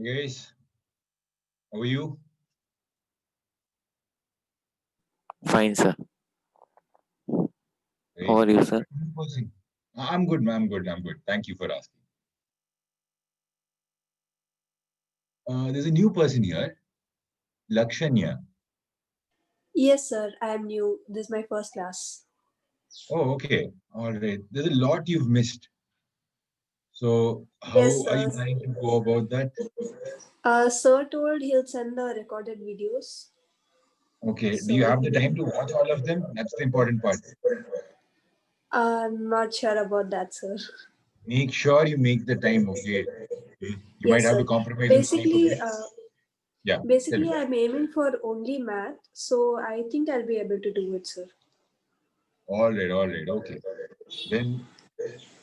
Hey guys, how are you? Fine, sir. How Great. are you, sir? New person. I'm good, man. I'm good. I'm good. Thank you for asking. There's a new person here, Lakshanya. Yes, sir. I am new. This is my first class. Oh, okay. All right. There's a lot you've missed. So, Yes, how are you sir. planning to go about that? Sir told he'll send the recorded videos. Okay. Do you So have the time to watch all of them? That's the important part. I'm not sure about that, sir. Make sure you make the time. Okay. You might Yes, have to sir. compromise on sleep a Basically, bit. uh, Yeah. Tell basically, me. I'm aiming for only math, so I think I'll be able to do it, sir. All right. All right. Okay. Then,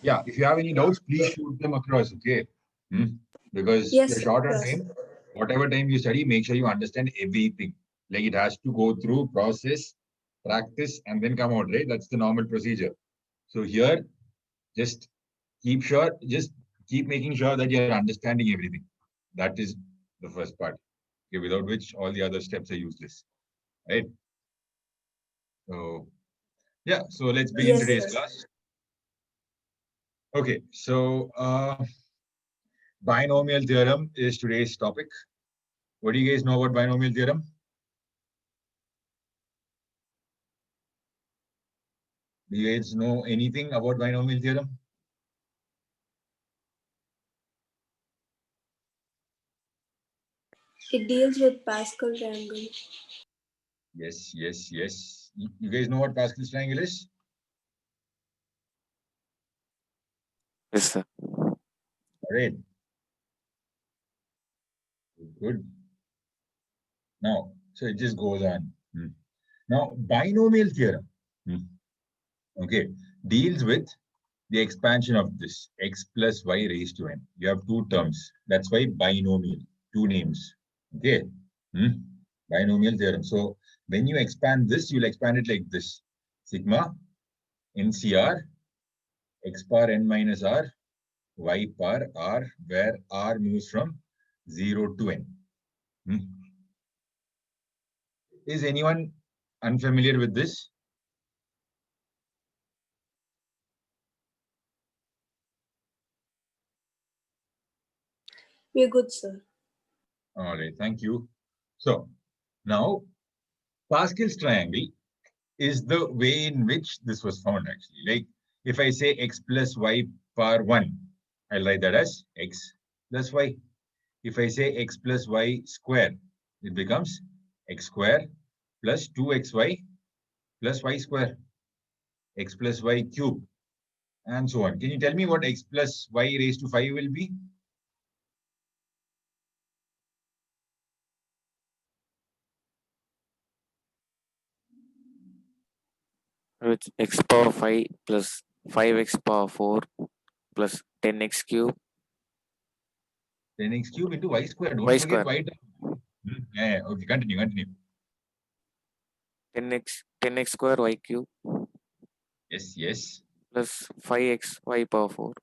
yeah. If you have any doubts, please shoot them across. Okay. Hmm? Because Yes, you're sir. short on Sure, sir. time. Whatever time you study, make sure you understand everything. Like it has to go through process, practice, and then come out, right? That's the normal procedure. So here, just just keep making sure that you're understanding everything. That is the first part. Okay, without which all the other steps are useless. Right? So yeah, so let's begin Yes, today's sir. class. Okay, so binomial theorem is today's topic. What do you guys know about binomial theorem? Do you guys know anything about binomial theorem? It deals with Pascal triangle. Yes, yes, yes. You guys know what Pascal's triangle is? Yes, sir. All right, good. Now, so it just goes on. Now, binomial theorem, hmm, okay, deals with the expansion of this x plus y raised to n. You have two terms. That's why binomial, two names. Okay, hmm, binomial theorem. So when you expand this, you'll expand it like this: sigma NCR x power n minus r y power r, where r moves from 0 to n. Hmm. Is anyone unfamiliar with this? We're good, sir. All right, thank you. So now Pascal's triangle is the way in which this was found actually. Like if I say x plus y power 1, I'll write that as x plus y. If I say x plus y square, it becomes x square plus 2xy plus y square, x plus y cube, and so on. Can you tell me what x plus y raised to 5 will be? Which x power 5 plus 5x power 4 plus 10x cube 10x cube into y square. Don't y forget square. y term. Yeah, yeah, okay, continue, continue. 10x square y cube Yes, yes. plus 5x y power 4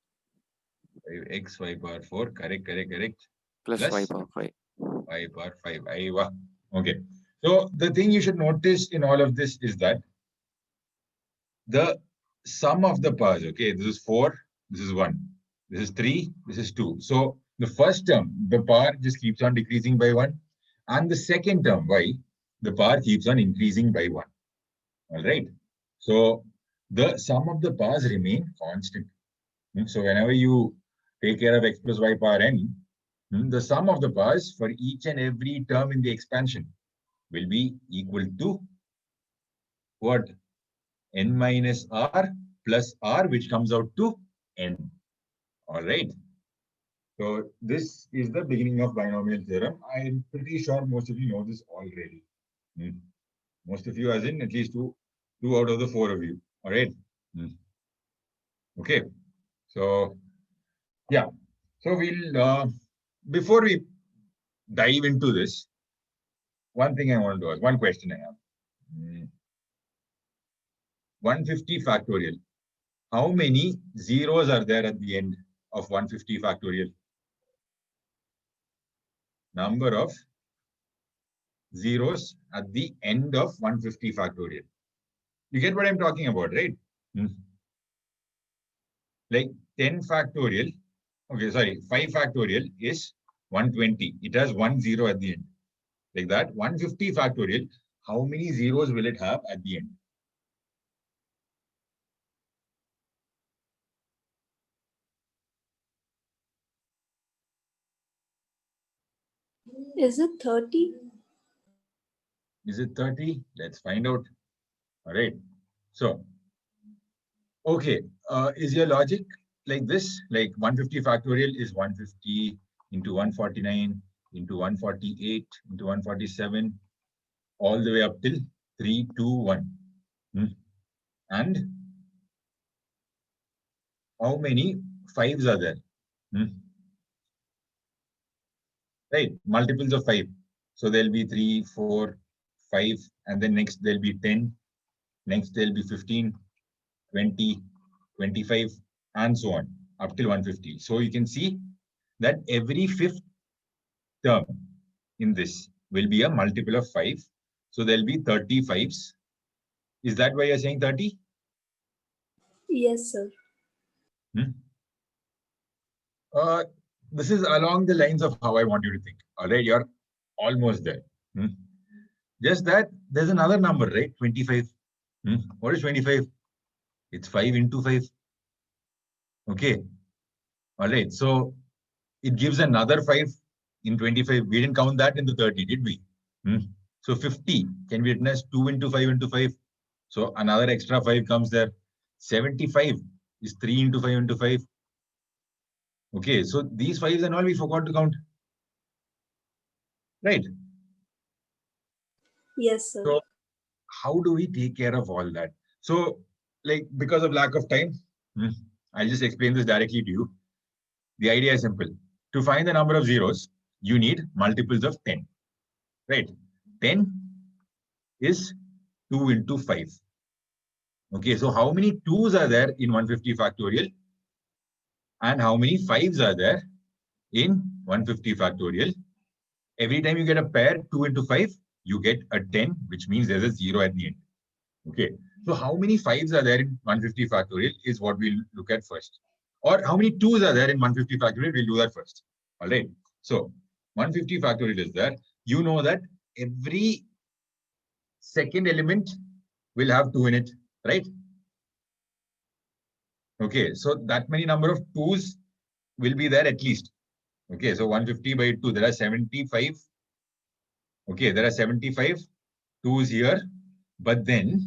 X y power 4. Correct, correct, correct. plus y Plus power 5. y power 5. Aiwa. Okay. So the thing you should notice in all of this is that the sum of the powers, okay, this is 4, this is 1, this is 3, this is 2. So the first term, the power just keeps on decreasing by 1. And the second term, y, the power keeps on increasing by 1. All right. So the sum of the powers remain constant. So whenever you take care of x plus y power n, the sum of the powers for each and every term in the expansion will be equal to what? N minus r plus r, which comes out to n. All right. So this is the beginning of binomial theorem. I'm pretty sure most of you know this already. Hmm. Most of you, as in at least two out of the four of you. All right. Hmm. Okay. So yeah. So we'll before we dive into this, one thing I want to ask, one question I have. 150 factorial. How many zeros are there at the end of 150 factorial? number of zeros at the end of 150 factorial. You get what I'm talking about, right? Like 10 factorial, okay, sorry, 5 factorial is 120. It has 1 0 at the end. Like that, 150 factorial, how many zeros will it have at the end? Is it 30? Is it 30? Let's find out. All right. So, okay, is your logic like this? Like 150 factorial is 150 into 149 into 148 into 147, all the way up till 3, 2, 1. And how many 5s are there? Right, multiples of 5. So there'll be 3, 4, 5, and then next there'll be 10. Next there'll be 15, 20, 25, and so on, up till 150. So you can see that every 5th term in this will be a multiple of 5. So there'll be 35s. Is that why you're saying 30? Yes, sir. This is along the lines of how I want you to think. All right, you're almost there. Just that there's another number, right? 25. What is 25? It's 5 into 5. Okay. All right. So it gives another 5 in 25. We didn't count that in the 30, did we? So 50 can be written as 2 into 5 into 5. So another extra 5 comes there. 75 is 3 into 5 into 5. Okay. So these 5s and all we forgot to count. Right. Yes, sir. So how do we take care of all that? So, like, because of lack of time, I'll just explain this directly to you. The idea is simple. To find the number of zeros, you need multiples of 10. Right? 10 is 2 into 5. Okay, so how many 2s are there in 150 factorial? And how many 5s are there in 150 factorial? Every time you get a pair, 2 into 5, you get a 10, which means there's a 0 at the end. Okay, so how many 5s are there in 150 factorial is what we'll look at first. Or how many 2s are there in 150 factorial, we'll do that first. All right, so 150 factorial is there. You know that every second element will have 2 in it, right? Okay, so that many number of 2s will be there at least. Okay, so 150 by 2, there are 75. Okay, there are 75 2s here, but then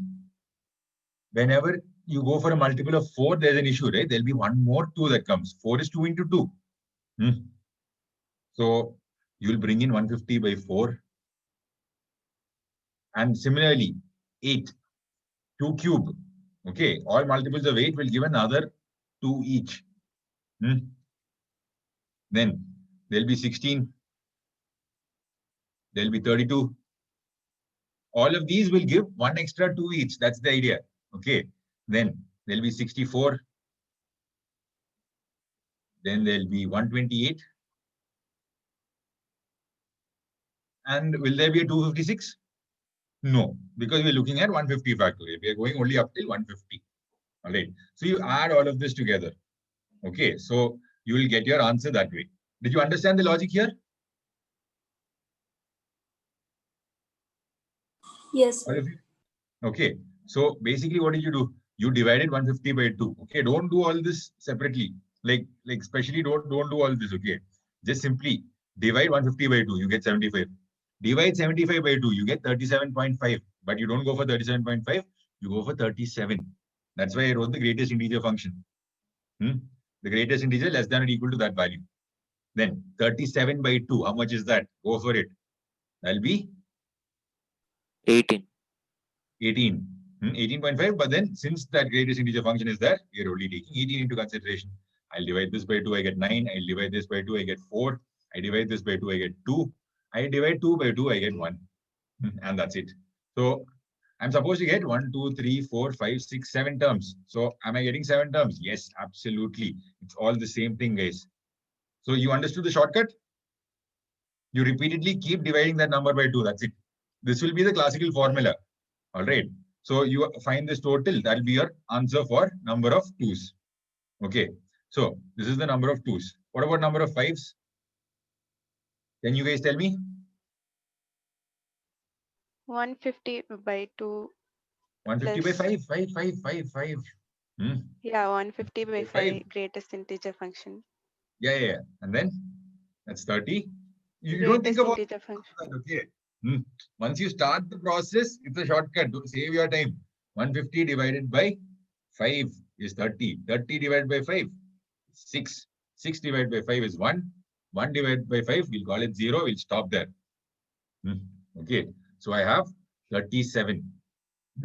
whenever you go for a multiple of 4, there's an issue, right? There'll be one more 2 that comes. 4 is 2 into 2. So you'll bring in 150 by 4. And similarly, 8, 2 cube. Okay, all multiples of 8 will give another 2 each. Then there'll be 16. There'll be 32. All of these will give one extra 2 each. That's the idea. Okay, then there'll be 64. Then there'll be 128. And will there be a 256? No, because we're looking at 150 factorial. We are going only up till 150. All right. So you add all of this together. Okay. So you will get your answer that way. Did you understand the logic here? Yes, sir. Okay. So basically, what did you do? You divided 150 by 2. Okay. Don't do all this separately. Like especially don't do all this. Okay. Just simply divide 150 by 2. You get 75. Divide 75 by 2, you get 37.5. But you don't go for 37.5, you go for 37. That's why I wrote the greatest integer function. The greatest integer less than or equal to that value. Then 37 by 2, how much is that? Go for it. That'll be 18. 18. 18.5. But then since that greatest integer function is there, we are only taking 18 into consideration. I'll divide this by 2, I get 9. I'll divide this by 2, I get 4. I divide this by 2, I get 2. I divide 2 by 2, I get 1. And that's it. So I'm supposed to get 1, 2, 3, 4, 5, 6, 7 terms. So am I getting 7 terms? Yes, absolutely. It's all the same thing, guys. So you understood the shortcut? You repeatedly keep dividing that number by 2. That's it. This will be the classical formula. All right. So you find this total. That will be your answer for number of 2's. Okay. So this is the number of 2's. What about number of 5's? Can you guys tell me? 150 by 2. 150 by Plus- 5. Yeah, 150 by By 5 greatest integer function. Yeah. And then that's 30. You don't think Greatest about integer function. that, okay. Once you start the process, it's a shortcut to save your time. 150 divided by 5 is 30. 30 divided by 5, 6. 6 divided by 5 is 1. 1 divided by 5, we'll call it 0. We'll stop there. Okay. So I have 37.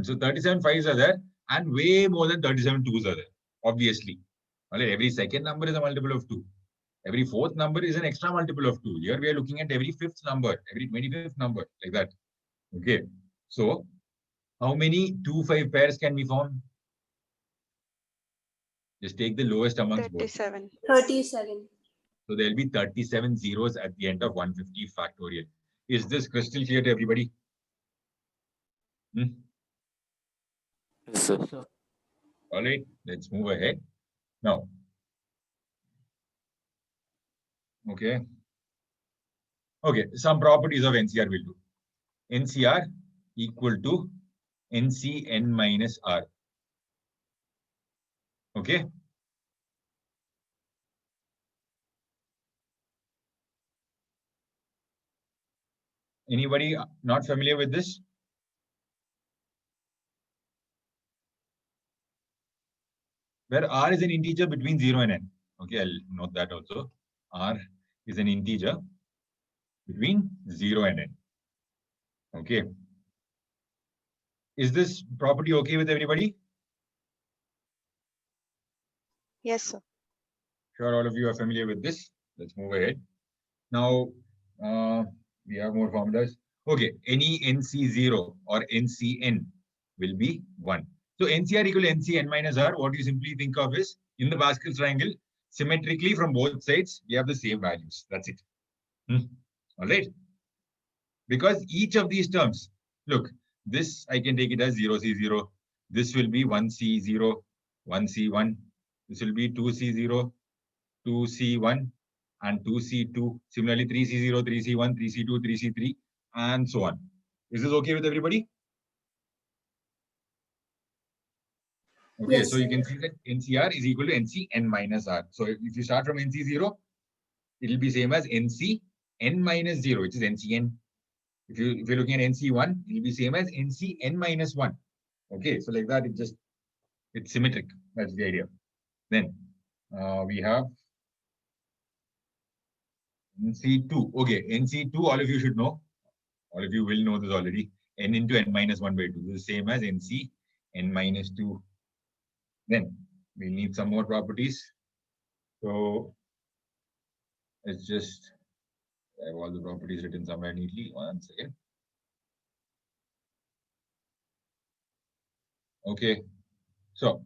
So 37 5s are there and way more than 37 2s are there, obviously. Every second number is a multiple of 2. Every fourth number is an extra multiple of 2. Here we are looking at every fifth number, every 25th number, like that. Okay. So how many 2 5 pairs can we form? Just take the lowest amongst both. 37. 37. So there will be 37 zeros at the end of 150 factorial. Is this crystal clear to everybody? Yes, sir. All right, let's move ahead. Now, okay, some properties of NCR will do. NCR equal to NCN minus R. Okay. Anybody not familiar with this? Where R is an integer between 0 and n. Okay, I'll note that also. R is an integer between 0 and n. Okay. Is this property okay with everybody? Yes, sir. Sure, all of you are familiar with this. Let's move ahead. Now, we have more formulas. Okay, any NC0 or NCN will be 1. So NCR equal to NCN minus R, what you simply think of is, in the Pascal triangle, symmetrically from both sides, we have the same values. That's it. All right. Because each of these terms, look, this I can take it as 0C0. This will be 1C0, 1C1. This will be 2C0, 2C1, and 2C2. Similarly, 3C0, 3C1, 3C2, 3C3, and so on. Is this okay with everybody? Okay, Yes, so you sir. can see that NCR is equal to NCN minus R. So if you start from NC0, it will be same as NCN minus 0, which is NCN. If you're looking at NC1, it will be same as NCN minus 1. Okay, so like that, it's symmetric. That's the idea. Then we have NC2. Okay, NC2, all of you should know. All of you will know this already. N into N minus 1 by 2. This is same as NC N minus 2. Then we need some more properties. So let's just have all the properties written somewhere neatly. One second. Okay. So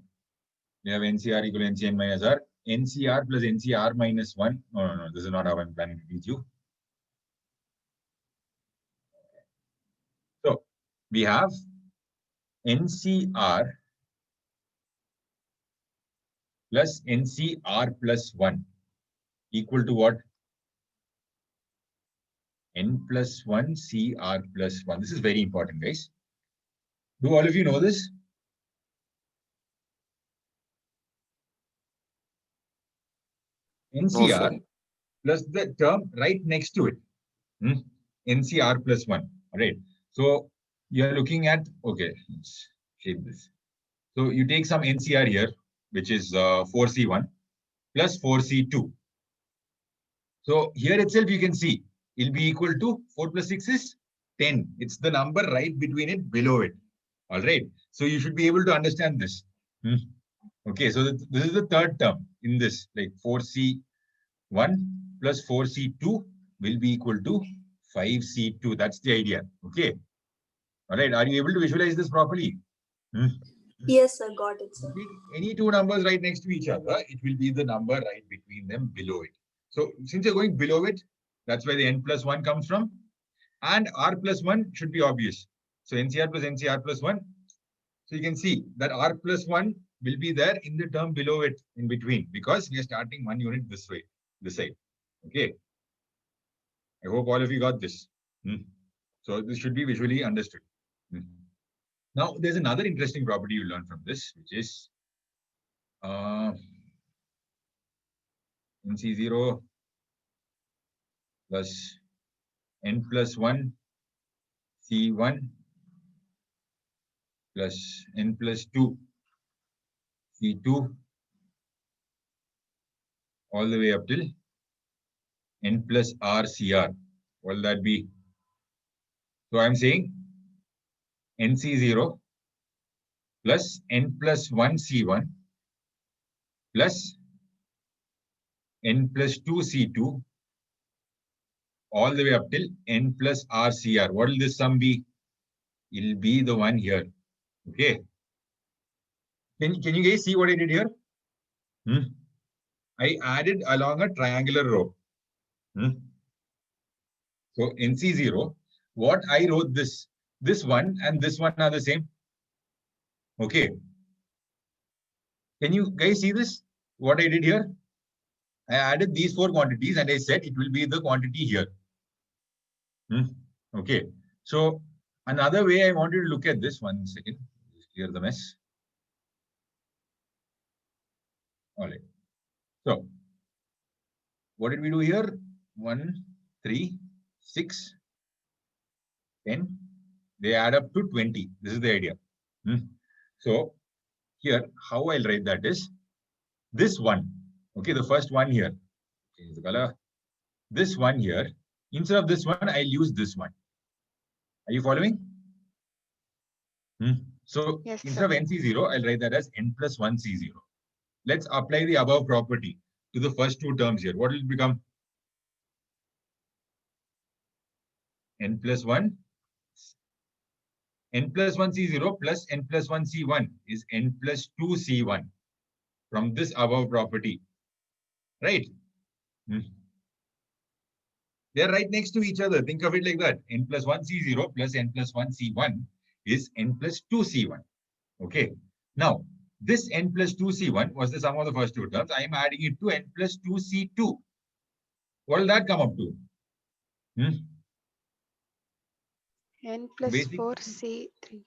we have NCR equal to NCN minus R. NCR plus NCR minus 1. No. This is not how I'm planning to teach you. So we have NCR plus NCR plus 1 equal to what? N plus 1 CR plus 1. This is very important, guys. Do all of you know this? NCR plus the term right next to it. NCR plus 1. All right. So you're looking at, okay, let's shape this. So you take some NCR here, which is 4C1 plus 4C2. So here itself, you can see it'll be equal to 4 plus 6 is 10. It's the number right between it, below it. All right. So you should be able to understand this. Okay. So this is the third term in this, like 4C1 plus 4C2 will be equal to 5C2. That's the idea. Okay. All right. Are you able to visualize this properly? Yes, sir. Got it, sir. Any two numbers right next to each other, it will be the number right between them below it. So since you're going below it, That's where the n plus 1 comes from. And r plus 1 should be obvious. So NCR plus NCR plus 1. So you can see that r plus 1 will be there in the term below it in between, because we are starting one unit this way, this side. Okay. I hope all of you got this. So this should be visually understood. Now, there's another interesting property you learn from this, which is NC0 plus n plus 1 C1 plus n plus 2 C2 all the way up till n plus r CR. What will that be? So I'm saying NC0 plus n plus 1 C1 plus n plus 2 C2 all the way up till n plus r CR. What will this sum be? It'll be the one here. Okay. Can you guys see what I did here? I added along a triangular row. So NC0, what I wrote this one and this one are the same. Okay. Can you guys see this? What I did here? I added these four quantities and I said it will be the quantity here. Okay. So another way I wanted to look at this, one second, just clear the mess. All right. So what did we do here? 1, 3, 6, 10. They add up to 20. This is the idea. So here, how I'll write that is this one. Okay, the first one here. Change the color. This one here. Instead of this one, I'll use this one. Are you following? So yes, instead sir. of NC0, I'll write that as n plus 1 C0. Let's apply the above property to the first two terms here. What will it become? N plus 1. N plus 1 C0 plus n plus 1 C1 is n plus 2 C1 from this above property. Right? They're right next to each other. Think of it like that. N plus 1 C0 plus n plus 1 C1 is n plus 2 C1. Okay. Now, this n plus 2 C1 was the sum of the first two terms. I am adding it to n plus 2 C2. What will that come up to? N plus Basic 4 C3.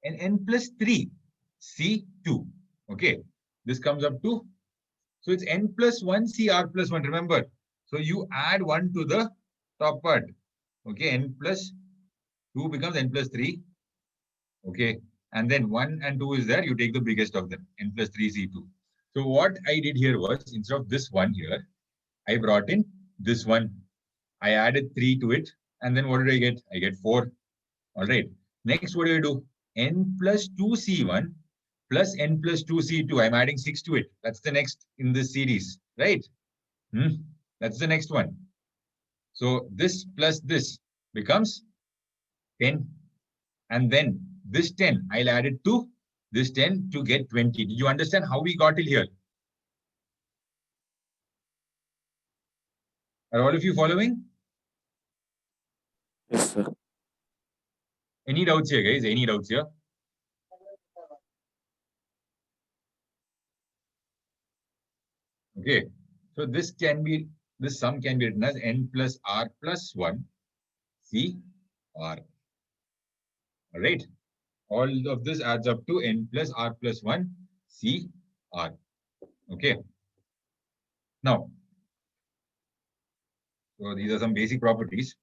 And n plus 3 C2. Okay. This comes up to, so it's n plus 1 CR plus 1. Remember. So you add 1 to the top part. Okay. N plus 2 becomes n plus 3. Okay. And then 1 and 2 is there. You take the biggest of them. N plus 3 C2. So what I did here was, instead of this one here, I brought in this one. I added 3 to it. And then what did I get? I get 4. All right. Next, what do I do? N plus 2 C1 plus n plus 2 C2. I'm adding 6 to it. That's the next in this series, right? That's the next one. So this plus this becomes 10. And then this 10, I'll add it to this 10 to get 20. Did you understand how we got till here? Are all of you following? Yes, sir. Any doubts here, guys? Any doubts here? Okay. So this sum can be written as n plus r plus 1 C r. All right. All of this adds up to n plus r plus 1 C r. Okay. Now, so these are some basic properties.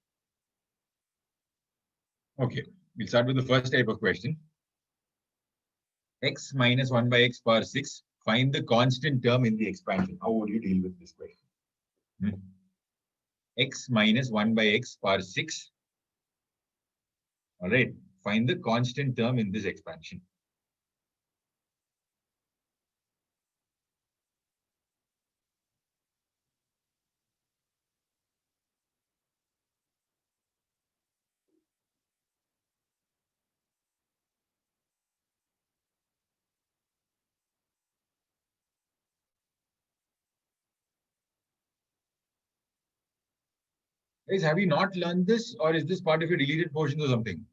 Okay. We'll start with the first type of question. X minus 1 by x power 6. Find the constant term in the expansion. How would you deal with this question? X minus 1 by x power 6. All right. Find the constant term in this expansion. Guys, have you not learned this, or is this part of your deleted portions or something?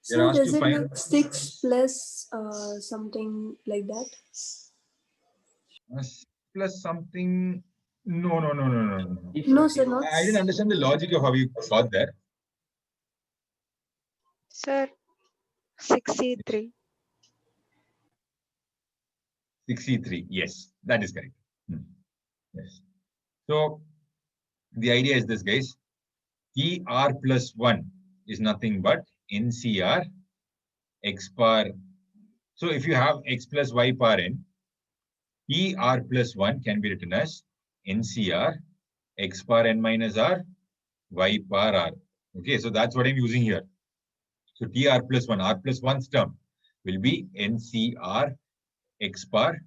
You're So asked does to it find look 6 plus something like that? plus something. No, no, no, no, no, no. No, sir, not. I didn't understand the logic of how you got there. Sir, 63. 63. Yes, that is correct. Yes. So the idea is this, guys. TR plus 1 is nothing but NCR x bar. So if you have x plus y power n, TR plus 1 can be written as NCR x bar n minus r y bar r. Okay, so that's what I'm using here. So TR plus 1, R plus 1's term will be NCR x bar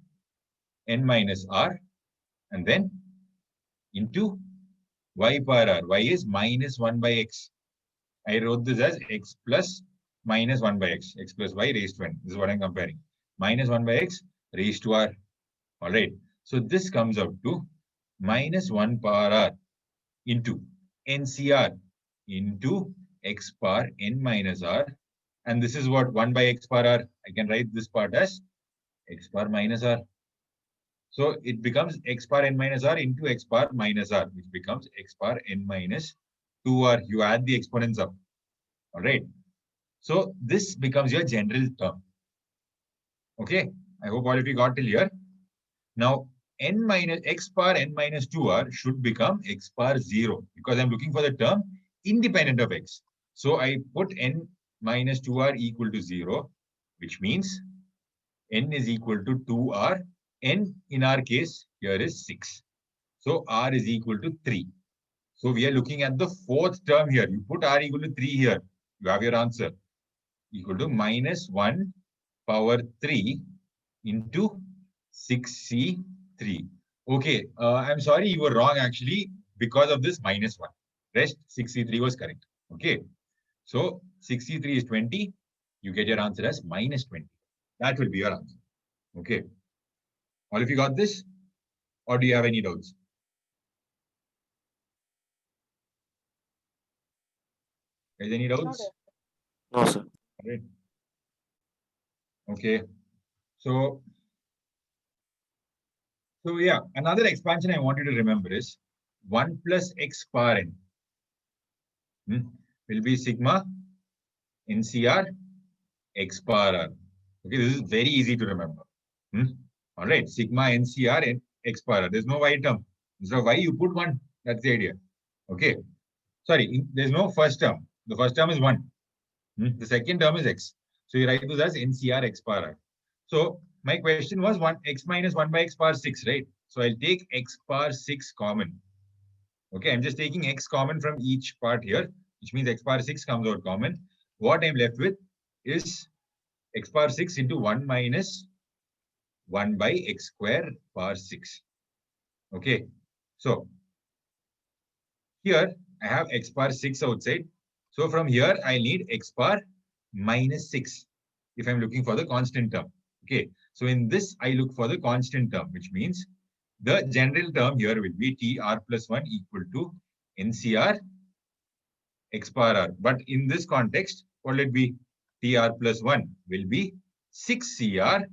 n minus r, and then into y bar r. Y is minus 1 by x. I wrote this as x plus minus 1 by x. X plus y raised to n. This is what I'm comparing. Minus 1 by x raised to r. All right. So this comes out to minus 1 bar r into NCR into x bar n minus r. And this is what 1 by x bar r. I can write this part as x bar minus r. So it becomes x bar n minus r into x bar minus r, which becomes x bar n minus 2r. You add the exponents up. All right. So this becomes your general term. Okay. I hope all of you got till here. Now, n minus x bar n minus 2r should become x bar 0 because I'm looking for the term independent of x. So I put n minus 2r equal to 0, which means n is equal to 2r. N in our case here is 6. So r is equal to 3. So we are looking at the fourth term here. You put r equal to 3 here. You have your answer. Equal to minus 1 power 3 into 6c3. Okay, I'm sorry, you were wrong actually because of this minus 1. Rest 6c3 was correct. Okay, so 6c3 is 20. You get your answer as minus 20. That will be your answer. Okay. All of you got this? Or do you have any doubts? Is any doubts? No, sir. Right. Okay. So yeah, another expansion I want you to remember is 1 plus x power n will be sigma NCR x power r. Okay, this is very easy to remember. All right, sigma NCR and x power r. There's no y term. Instead of y, you put 1. That's the idea. Okay. Sorry, there's no first term. The first term is 1. The second term is x. So you write this as NCR x power r. So my question was 1x minus 1 by x power 6, right? So I'll take x power 6 common. Okay, I'm just taking x common from each part here, which means x power 6 comes out common. What I'm left with is x power 6 into 1 minus 1 by x square power 6. Okay, so here I have x power 6 outside. So from here, I need x power minus 6 if I'm looking for the constant term. Okay, so in this, I look for the constant term, which means the general term here will be TR plus 1 equal to NCR x power r. But in this context, what will it be? TR plus 1 will be 6CR,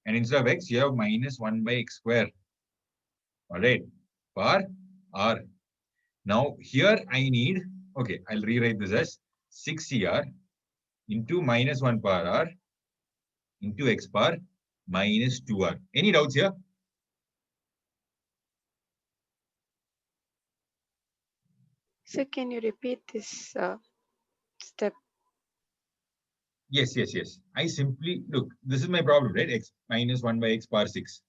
and instead of x, you have minus 1 by x square. All right, power r. Now here I need, okay, I'll rewrite this as 6CR into minus 1 power r into x power minus 2r. Any doubts here? So can you repeat this step? Yes, yes, yes. I simply, look, this is my problem, right? X minus 1 by x power 6.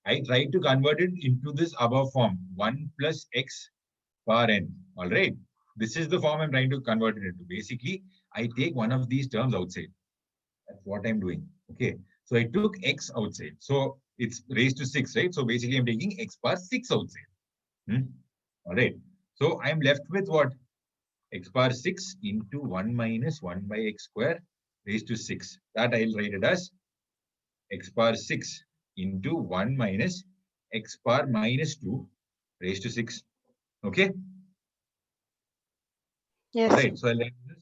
I try to convert it into this above form, 1 plus x power n. All right. This is the form I'm trying to convert it into. Basically, I take one of these terms outside. That's what I'm doing. Okay. So I took x outside. So it's raised to 6, right? So basically, I'm taking x power 6 outside. All right. So I'm left with what? x power 6 into 1 minus 1 by x square raised to 6. That I'll write it as x power 6 into 1 minus x power minus 2 raised to 6. Okay? Yes. Right. So I'll write this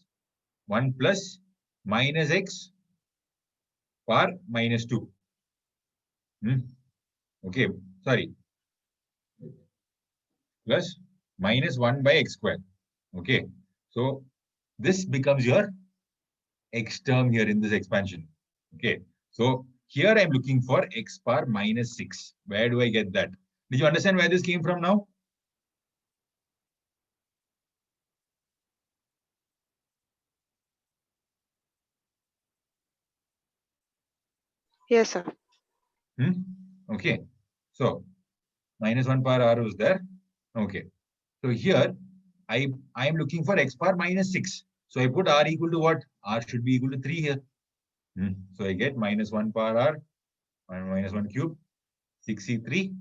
1 plus minus x power minus 2. Okay. Sorry. Plus minus 1 by x square. Okay. So this becomes your x term here in this expansion. Okay. So here I'm looking for x power minus 6. Where do I get that? Did you understand where this came from now? Yes, sir. Okay. So minus 1 power r was there. Okay. So here I am looking for x power minus 6. So I put r equal to what? R should be equal to 3 here. So I get minus 1 power r minus 1 cube 63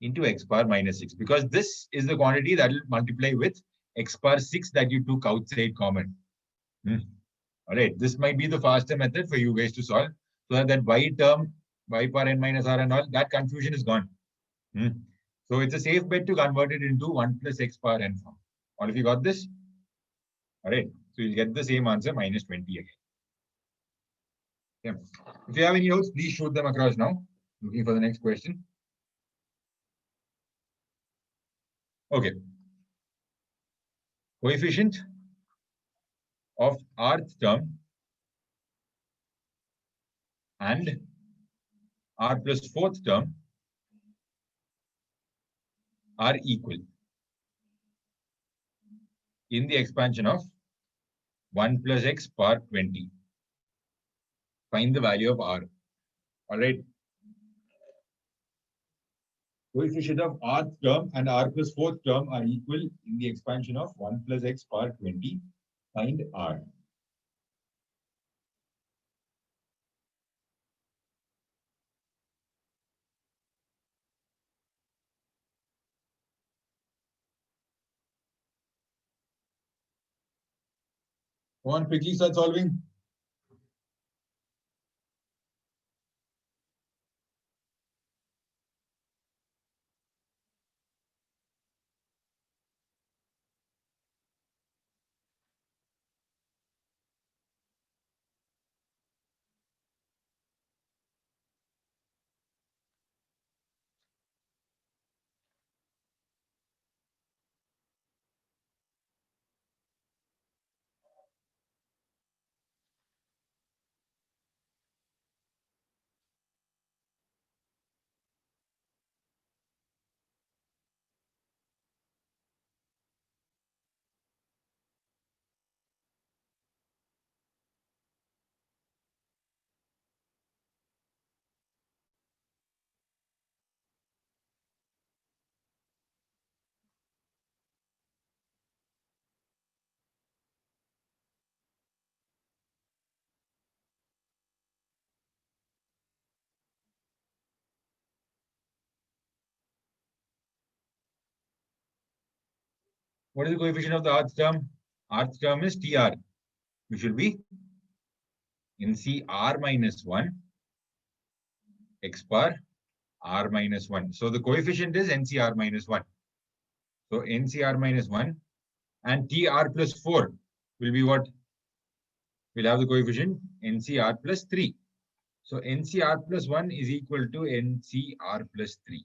into x power minus 6, because this is the quantity that will multiply with x power 6 that you took outside common. All right, this might be the faster method for you guys to solve, so that y term, y power n minus r and all, that confusion is gone. So it's a safe bet to convert it into 1 plus x power n form. All of you got this? All right, so you'll get the same answer, minus 20 again. Yeah. If you have any doubts, please shoot them across now. Looking for the next question. Okay. Coefficient of rth term and r plus fourth term are equal in the expansion of 1 plus x power 20. Find the value of r. All right. Coefficient of rth term and r plus fourth term are equal in the expansion of 1 plus x power 20. Find r. Come on, quickly start solving. What is the coefficient of the rth term? Rth term is TR, which should be NCR minus 1 x power r minus 1. So the coefficient is NCR minus 1. So NCR minus 1 and TR plus 4 will be what? We'll have the coefficient NCR plus 3. So NCR plus 1 is equal to NCR plus 3.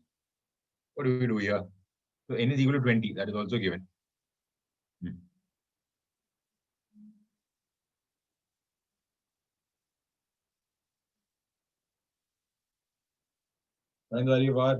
What do we do here? So n is equal to 20. That is also given. Find the value of r.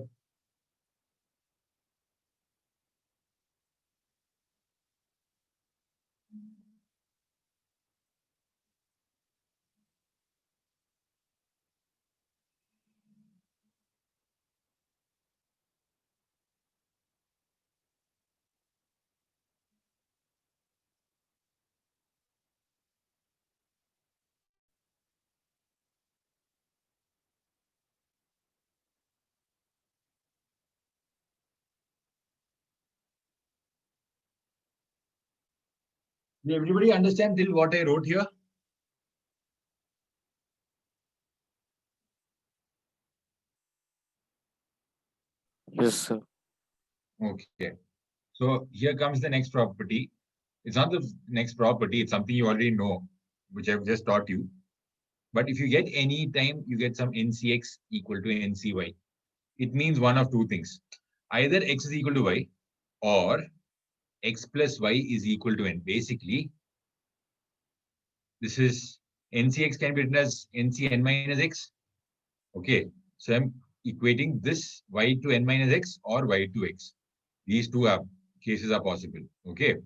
Did everybody understand till what I wrote here? Yes, sir. Okay. So here comes the next property. It's not the next property, it's something you already know, which I've just taught you. But if you get any time you get some NCX equal to NCY, it means one of two things. Either X is equal to Y or X plus Y is equal to N. Basically, this is NCX can be written as NCN minus X. Okay. So I'm equating this Y to N minus X or Y to X. These two cases are possible. Okay.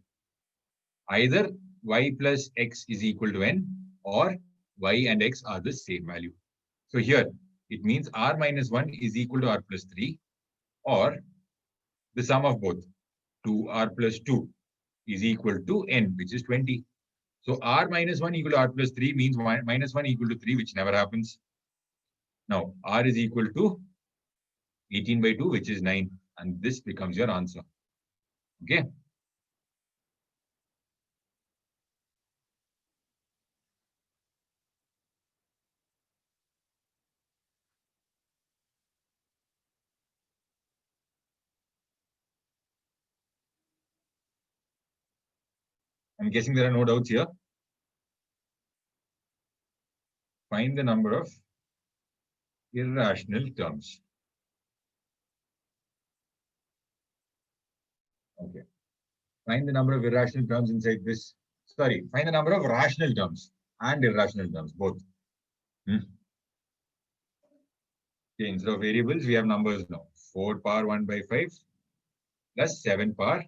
Either Y plus X is equal to N or Y and X are the same value. So here it means R minus 1 is equal to R plus 3 or the sum of both 2R plus 2 is equal to N, which is 20. So R minus 1 equal to R plus 3 means minus 1 equal to 3, which never happens. Now R is equal to 18 by 2, which is 9. And this becomes your answer. Okay. I'm guessing there are no doubts here. Find the number of irrational terms. Okay. Find the number of irrational terms inside this. Sorry, find the number of rational terms and irrational terms, both. Okay, instead of variables, we have numbers now. 4 power 1 by 5 plus 7 power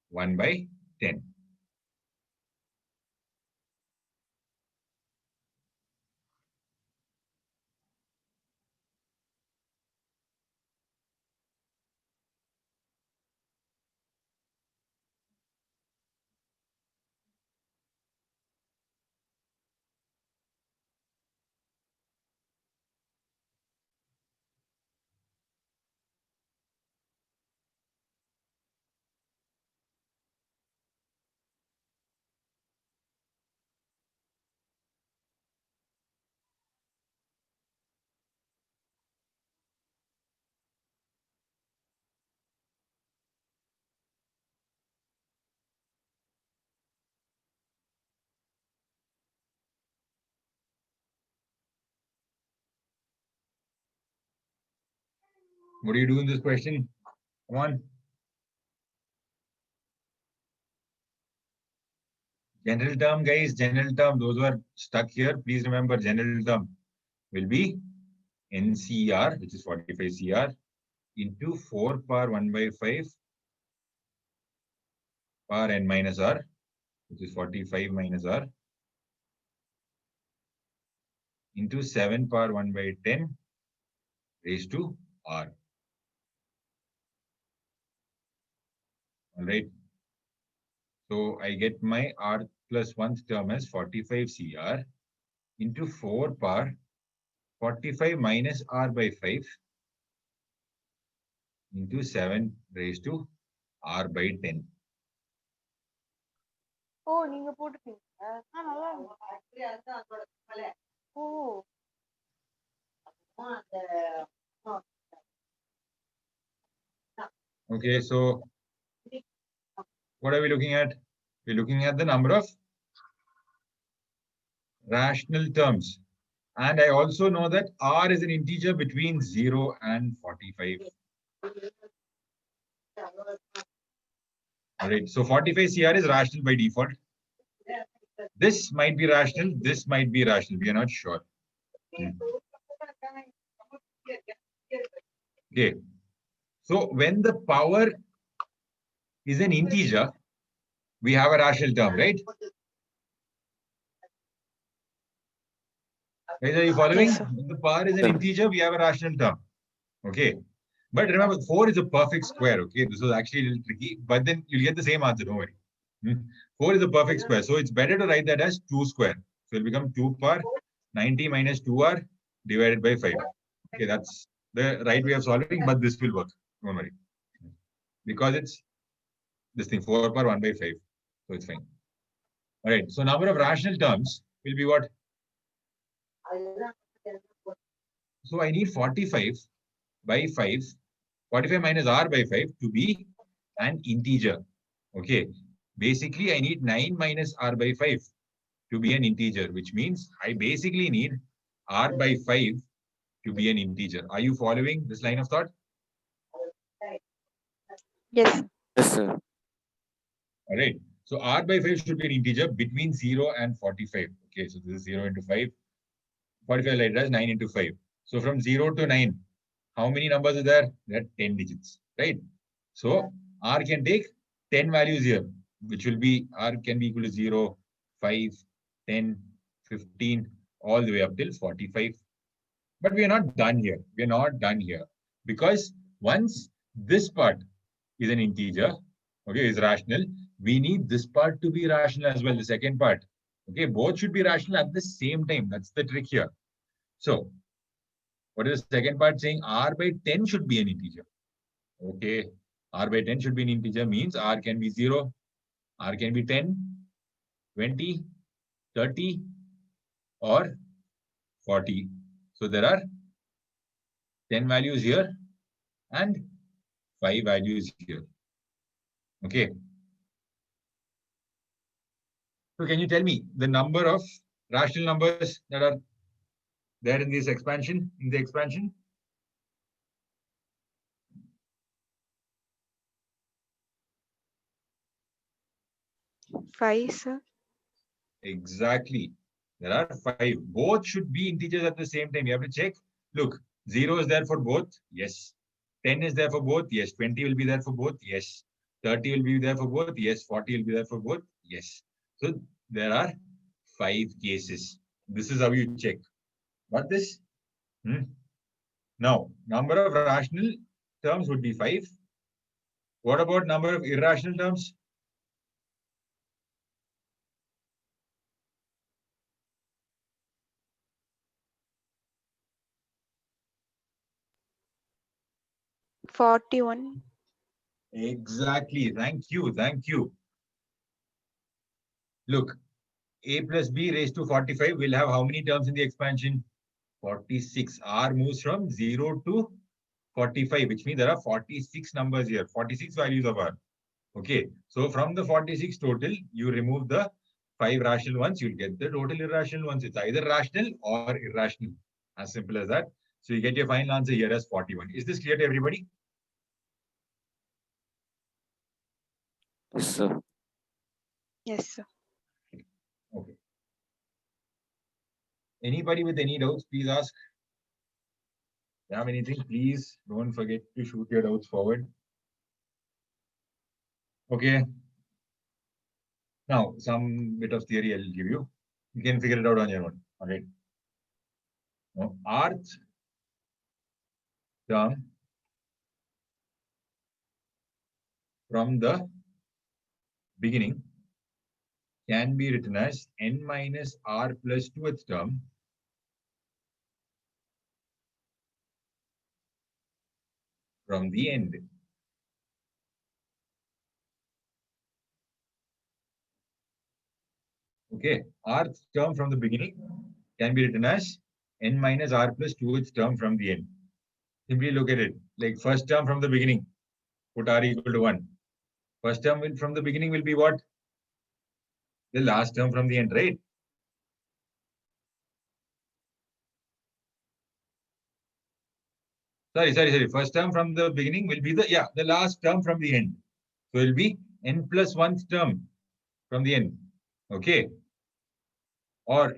1 by 10. What do you do in this question? Come on. General term, guys, general term. Those who are stuck here, please remember general term will be NCR, which is 45 CR, into 4 power 1 by 5 power N minus R, which is 45 minus R, into 7 power 1 by 10 raised to R. All right. So I get my R plus 1th term as 45 CR into 4 power 45 minus R by 5 into 7 raised to R by 10. ஓ நீங்க போட்டுருக்கீங்க நல்லா இருந்துச்சு ஓ Okay, so what are we looking at? We're looking at the number of rational terms. And I also know that R is an integer between 0 and 45. All right, so 45 CR is rational by default. This might be rational, this might be rational. We are not sure. Okay. So when the power is an integer, we have a rational term, right? Guys, are you following? Yes, sir. When the power is an integer, we have a rational term. Okay. But remember, 4 is a perfect square. Okay. This was actually a little tricky, but then you'll get the same answer. Don't worry. 4 is a perfect square. So it's better to write that as 2 square. So it'll become 2 power 90 minus 2R divided by 5. Okay. That's the right way of solving, but this will work. Don't worry. Because it's this thing 4 power 1 by 5. So it's fine. All right. So number of rational terms will be what? So I need 45 by 5, 45 minus r by 5 to be an integer. Okay. Basically, I need 9 minus r by 5 to be an integer, which means I basically need r by 5 to be an integer. Are you following this line of thought? Yes. Yes, sir. All right. So r by 5 should be an integer between 0 and 45. Okay. So this is 0 into 5. 45 like that is 9 into 5. So from 0 to 9, how many numbers are there? There are 10 digits, right? So r can take 10 values here, which will be r can be equal to 0, 5, 10, 15, all the way up till 45. But we are not done here. We are not done here. Because once this part is an integer, okay, is rational, we need this part to be rational as well, the second part. Okay, both should be rational at the same time. That's the trick here. So, what is the second part saying? R by 10 should be an integer. Okay, R by 10 should be an integer means R can be 0, R can be 10, 20, 30, or 40. So, there are 10 values here and 5 values here. Okay. So, can you tell me the number of rational numbers that are there in this expansion, in the expansion? Five, sir. Exactly. There are 5. Both should be integers at the same time. You have to check. Look, 0 is there for both. Yes. 10 is there for both. Yes. 20 will be there for both. Yes. 30 will be there for both. Yes. 40 will be there for both. Yes. So there are 5 cases. This is how you check. Got this? Now, number of rational terms would be 5. What about number of irrational terms? $41. Exactly. Thank you. Thank you. Look, a plus b raised to 45 will have how many terms in the expansion? 46. R moves from 0 to 45, which means there are 46 numbers here, 46 values of R. Okay. So from the 46 total, you remove the 5 rational ones, you'll get the total irrational ones. It's either rational or irrational. As simple as that. So you get your final answer here as 41. Is this clear to everybody? Yes, sir. Yes, sir. Okay. Anybody with any doubts, please ask. If you have anything, please don't forget to shoot your doubts forward. Okay. Now, some bit of theory I'll give you. You can figure it out on your own. All right. Now, rth term from the beginning can be written as n minus r plus 2th term from the end. Okay, rth term from the beginning can be written as n minus r plus 2th term from the end. Simply look at it like first term from the beginning, put r equal to 1. First term from the beginning will be what? The last term from the end, right? Sorry. First term from the beginning will be the last term from the end. So it will be n plus 1th term from the end. Okay. Or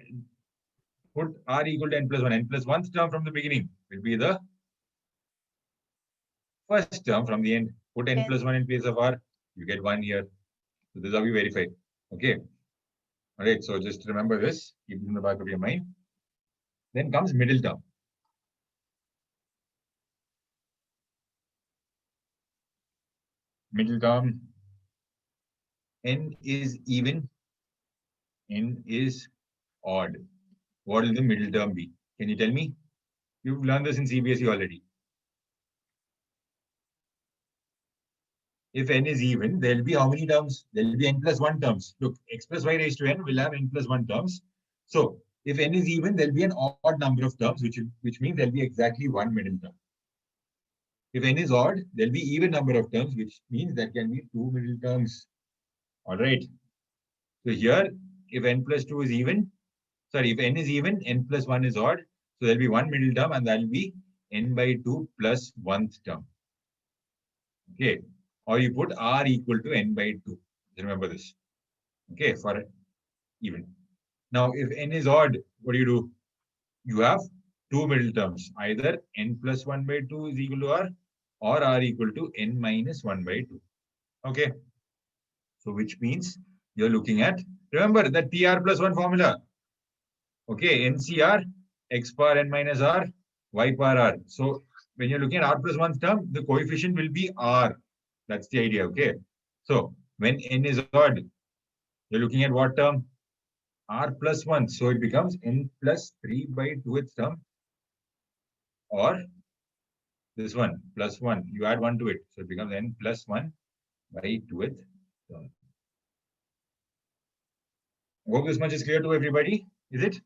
put r equal to n plus 1. N plus 1th term from the beginning will be the first term from the end. Put n plus 1 in place of r. You get 1 here. So this is how we verify. Okay. All right. So just remember this. Keep it in the back of your mind. Then comes middle term. Middle term. N is even. N is odd. What will the middle term be? Can you tell me? You've learned this in CBSE already. if n is even, there'll be how many terms? There'll be n plus 1 terms. Look, x plus y raised to n will have n plus 1 terms. So if n is even, there'll be an odd number of terms, which means there'll be exactly one middle term. If n is odd, there'll be even number of terms, which means there can be two middle terms. All right. So here, if n plus 2 is even, sorry, if n is even, n plus 1 is odd. So there'll be one middle term, and that'll be n by 2 plus 1th term. Okay. Or you put r equal to n by 2. Remember this. Okay, for even. Now, if n is odd, what do? You have two middle terms. Either n plus 1 by 2 is equal to r, or r equal to n minus 1 by 2. Okay. So which means you're looking at, remember the TR plus 1 formula. Okay, NCR, x power n minus r, y power r. So when you're looking at r plus 1 term, the coefficient will be r. That's the idea. Okay. So when n is odd, you're looking at what term? R plus 1. So it becomes n plus 3 by 2th term. Or this one plus 1. You add 1 to it. So it becomes n plus 1 by 2th term. I hope this much is clear to everybody. Is it?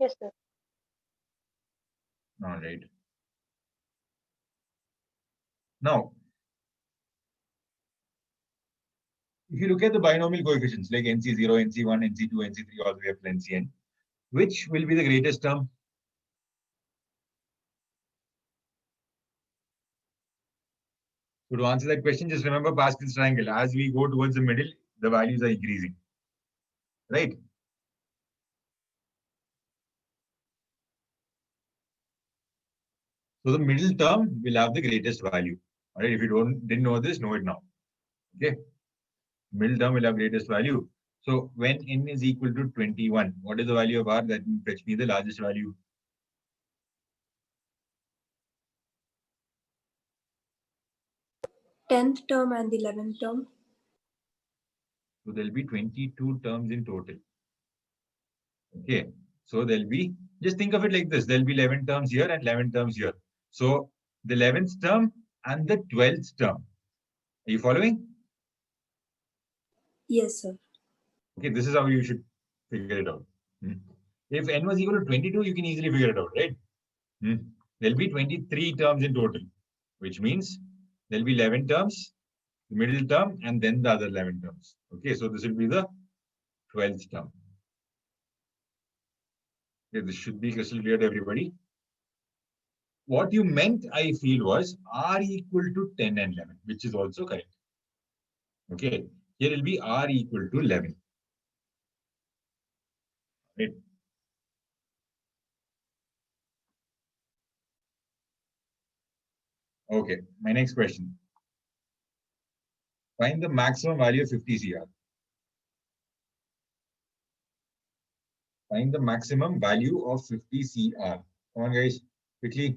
Yes, sir. All right. Now, if you look at the binomial coefficients like NC0, NC1, NC2, NC3, all the way up to NCn, which will be the greatest term? So to answer that question, just remember Pascal's triangle. As we go towards the middle, the values are increasing. Right? So the middle term will have the greatest value. All right. If you didn't know this, know it now. Okay. Middle term will have greatest value. So when n is equal to 21, what is the value of r that will fetch me the largest value? Tenth term and the 11th term. So there'll be 22 terms in total. Okay. So there'll be, just think of it like this. There'll be 11 terms here and 11 terms here. So the 11th term and the 12th term. Are you following? Yes, sir. Okay, this is how you should figure it out. If n was equal to 22, you can easily figure it out, right? There'll be 23 terms in total, which means there'll be 11 terms, the middle term, and then the other 11 terms. Okay, so this will be the 12th term. Okay, this should be crystal clear to everybody. What you meant, I feel, was r equal to 10 and 11, which is also correct. Okay, here will be r equal to 11. Right. Okay, my next question. Find the maximum value of 50 CR. Find the maximum value of 50 CR. Come on, guys, quickly.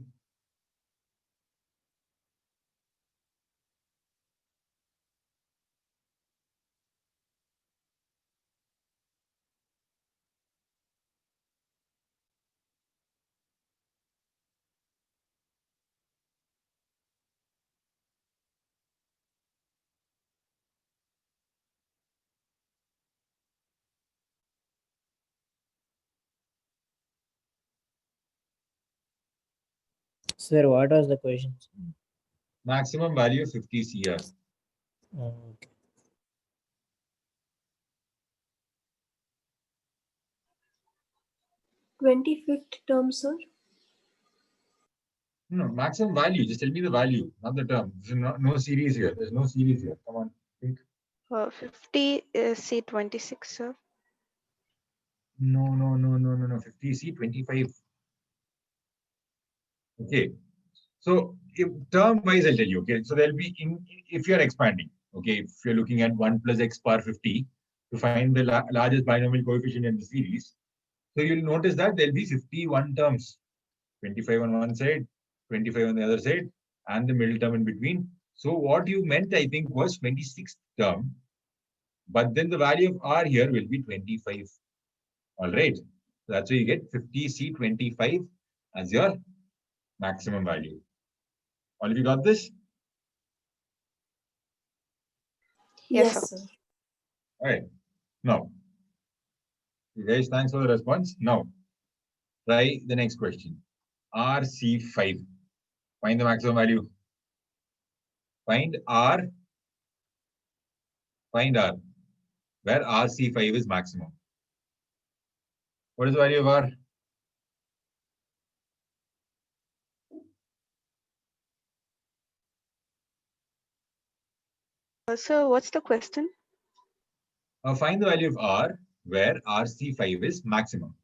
Sir, what was the question? Maximum value of 50 CR. Okay. 25th term, sir. No, maximum value. Just tell me the value, not the term. There's no series here. There's no series here. Come on, think. 50 is C26, sir. No. 50 C 25. Okay. So if term wise, I'll tell you. Okay. So there'll be if you're expanding. Okay. If you're looking at 1 plus x power 50 to find the largest binomial coefficient in the series. So you'll notice that there'll be 51 terms. 25 on one side, 25 on the other side, and the middle term in between. So what you meant, I think, was 26th term But then the value of R here will be 25. All right. So that's why you get 50C25 as your maximum value. All of you got this? Yes, Yes, sir. sir. All right. Now, you guys, thanks for the response. Now, try the next question. RC5. Find the maximum value. Find R. Find R. Where RC5 is maximum. What is the value of R? Sir, what's the question? Find the value of R where RC5 is maximum.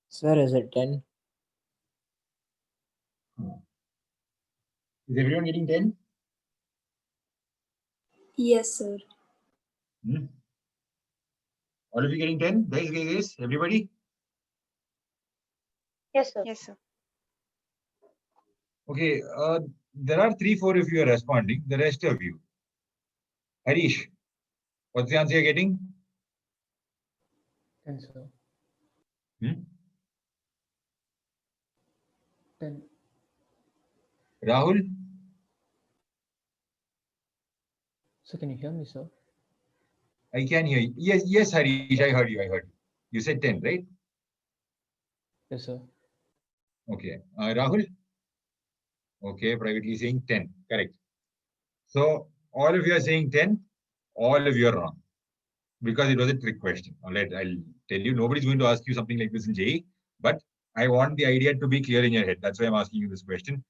Sir, is it 10? Is everyone getting 10? Yes, sir. Hmm? All of you getting 10? Guys, everybody? Yes, sir. Yes, sir. Okay, there are 3-4 of you are responding. The rest of you. Harish, what's the answer you're getting? 10, sir. Hmm? 10. Rahul? So can you hear me, sir? I can hear you. Yes, Harish, I heard you. You said 10, right? Yes, sir. Okay. Rahul? Okay, privately saying 10. Correct. So all of you are saying 10. All of you are wrong. Because it was a trick question. All right, I'll tell you, nobody's going to ask you something like this in JEE, but I want the idea to be clear in your head. That's why I'm asking you this question.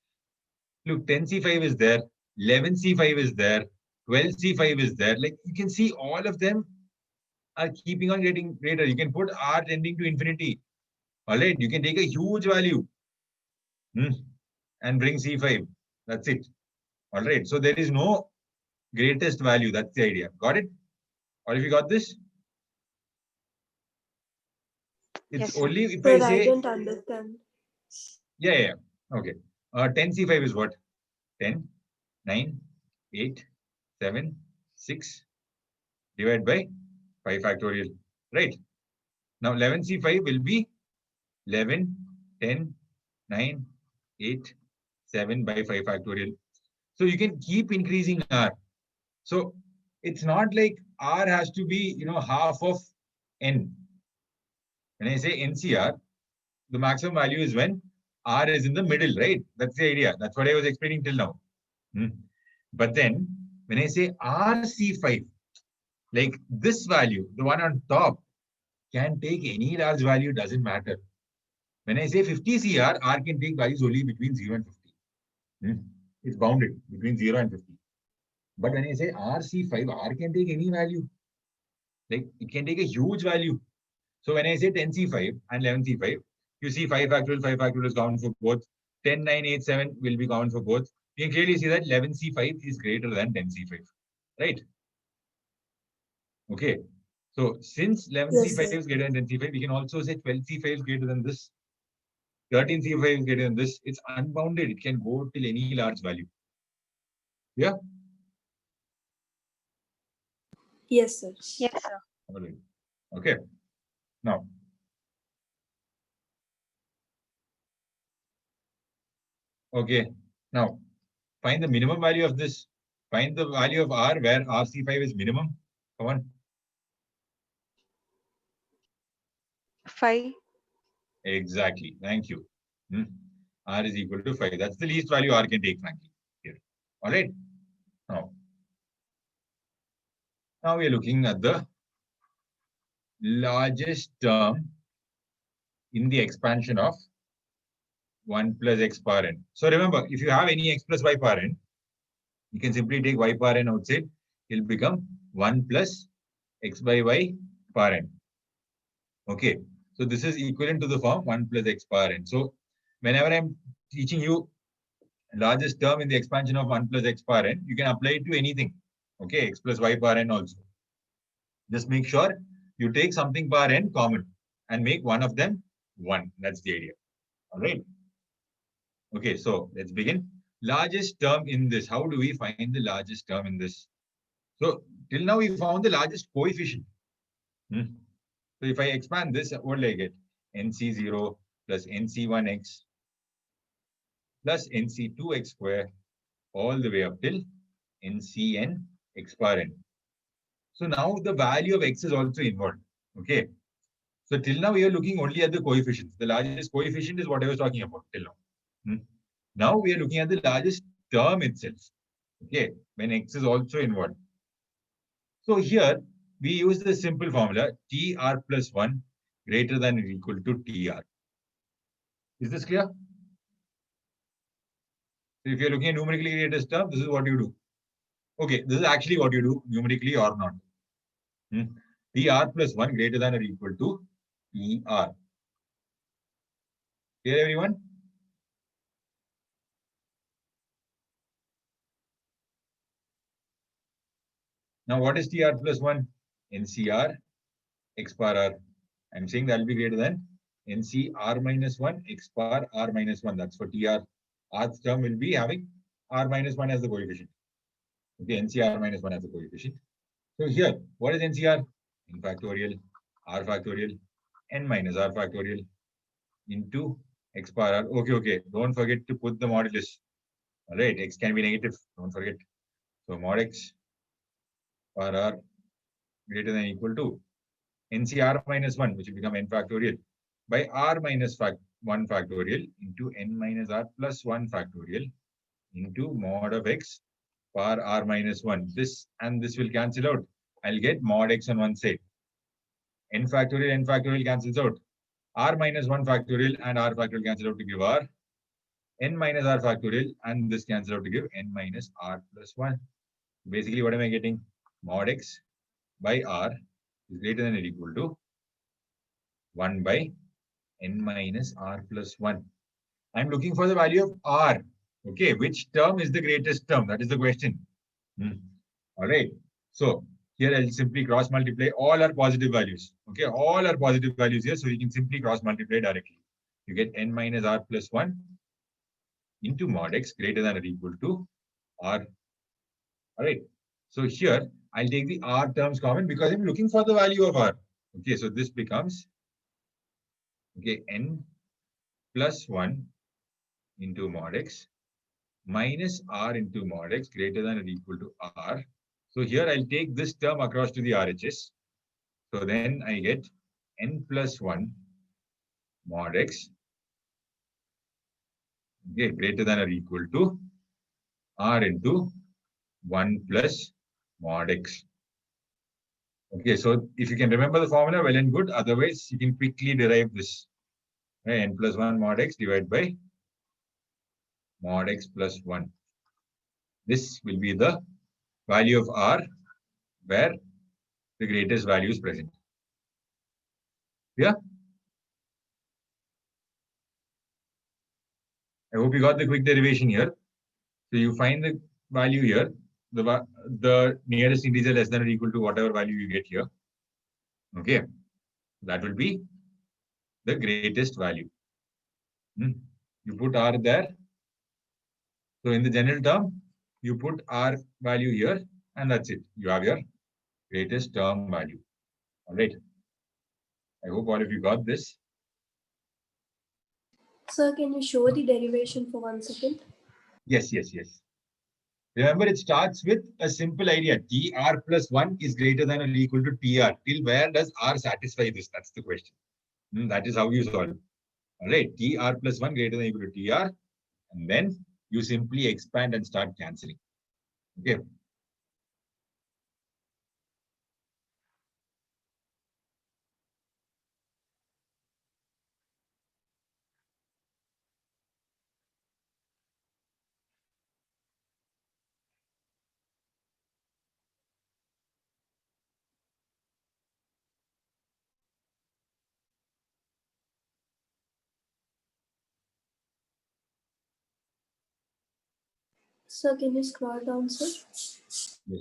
Look, 10C5 is there, 11C5 is there, 12C5 is there. Like you can see all of them are keeping on getting greater. You can put R tending to infinity. All right, you can take a huge value and bring C5. That's it. All right, so there is no greatest value. That's the idea. Got it? Or if you got this? It's Yes, sir. only if Sir, I I say, didn't understand. yeah. Okay. 10C5 is what? 10, 9, 8, 7, 6 divided by 5 factorial. Right. Now 11C5 will be 11, 10, 9, 8, 7 by 5 factorial. So you can keep increasing R. So it's not like R has to be, half of N. When I say NCR, the maximum value is when R is in the middle, right? That's the idea. That's what I was explaining till now. But then when I say RC5, like this value, the one on top, can take any large value, doesn't matter. When I say 50CR, R can take values only between 0 and 50. It's bounded between 0 and 50. But when I say RC5, R can take any value. Like it can take a huge value. So when I say 10C5 and 11C5, you see 5 factorial is counted for both. 10, 9, 8, 7 will be counted for both. You can clearly see that 11C5 is greater than 10C5, right? Okay. So since 11C5 is greater than 10C5, we can also say 12C5 is greater than this. 13C5 is greater than this. It's unbounded. It can go till any large value. Yeah? Yes, sir. Yes, sir. All right. Okay. Now, okay. Now, find the minimum value of this. Find the value of R where RC5 is minimum. Come on. 5. Exactly. Thank you. R is equal to 5. That's the least value R can take, frankly. Here. All right. Now we are looking at the largest term in the expansion of 1 plus x power n. So remember, if you have any x plus y power n, you can simply take y power n outside. It'll become 1 plus x by y power n. Okay, so this is equivalent to the form 1 plus x power n. So whenever I'm teaching you largest term in the expansion of 1 plus x power n, you can apply it to anything. Okay, x plus y power n also. Just make sure you take something power n common and make one of them 1. That's the idea. All right. Okay, so let's begin. Largest term in this. How do we find the largest term in this? So till now we found the largest coefficient. So if I expand this, what will I get? NC0 plus NC1x plus NC2x square all the way up till NCn x power n. So now the value of x is also involved. Okay. So till now we are looking only at the coefficients. The largest coefficient is what I was talking about till now. Now we are looking at the largest term itself. Okay, when x is also involved. So here we use the simple formula TR plus 1 greater than or equal to TR. Is this clear? So if you're looking at numerically greatest term, this is what you do. Okay, this is actually what you do numerically or not. TR plus 1 greater than or equal to TR. Clear, everyone? Now, what is TR plus 1? NCR x power r. I'm saying that will be greater than NCR minus 1 x power r minus 1. That's for TR. Rth term will be having r minus 1 as the coefficient. Okay, NCR minus 1 as the coefficient. So here, what is NCR? N factorial, r factorial, n minus r factorial into x power r. Okay. Don't forget to put the modulus. All right, x can be negative. Don't forget. So mod x power r greater than or equal to NCR minus 1, which will become n factorial, by r minus 1 factorial into n minus r plus 1 factorial into mod of x power r minus 1. This and this will cancel out. I'll get mod x on one side. N factorial cancels out. R minus 1 factorial and r factorial cancel out to give r. N minus r factorial and this cancel out to give n minus r plus 1. Basically, what am I getting? Mod x by r is greater than or equal to 1 by n minus r plus 1. I'm looking for the value of r. Okay, which term is the greatest term? That is the question. All right. So here I'll simply cross multiply all our positive values. Okay, all our positive values here. So you can simply cross multiply directly. You get n minus r plus 1 into mod x greater than or equal to r. All right. So here I'll take the r terms common because I'm looking for the value of r. Okay, so this becomes n plus 1 into mod x minus r into mod x greater than or equal to r. So here I'll take this term across to the RHS. So then I get n plus 1 mod x greater than or equal to r into 1 plus mod x. Okay, so if you can remember the formula, well and good. Otherwise, you can quickly derive this. Right, n plus 1 mod x divided by mod x plus 1. This will be the value of r where the greatest value is present. Yeah? I hope you got the quick derivation here. So you find the value here, the nearest integer less than or equal to whatever value you get here. Okay, that will be the greatest value. You put r there. So in the general term, you put r value here, and that's it. You have your greatest term value. All right. I hope all of you got this. Sir, can you show the derivation for 1 second? Yes. Remember, it starts with a simple idea. TR plus 1 is greater than or equal to TR. Till where does R satisfy this? That's the question. That is how you solve. All right. TR plus 1 greater than or equal to TR. And then you simply expand and start cancelling. Okay. Sir, can you scroll down, sir? Yes.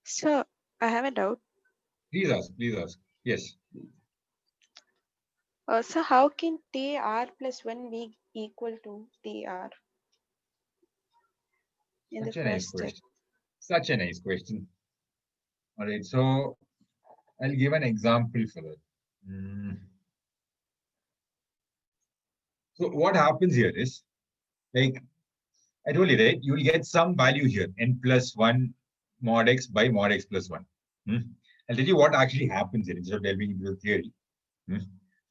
Sir, I have a doubt. Please ask. Please ask. Yes. So how can TR plus 1 be equal to TR in the Such a nice first step? question. Such a nice question. All right. So I'll give an example for that. So what happens here is, like I told you, right? You will get some value here, n plus 1 mod x by mod x plus 1. I'll tell you what actually happens here instead of delving into the theory.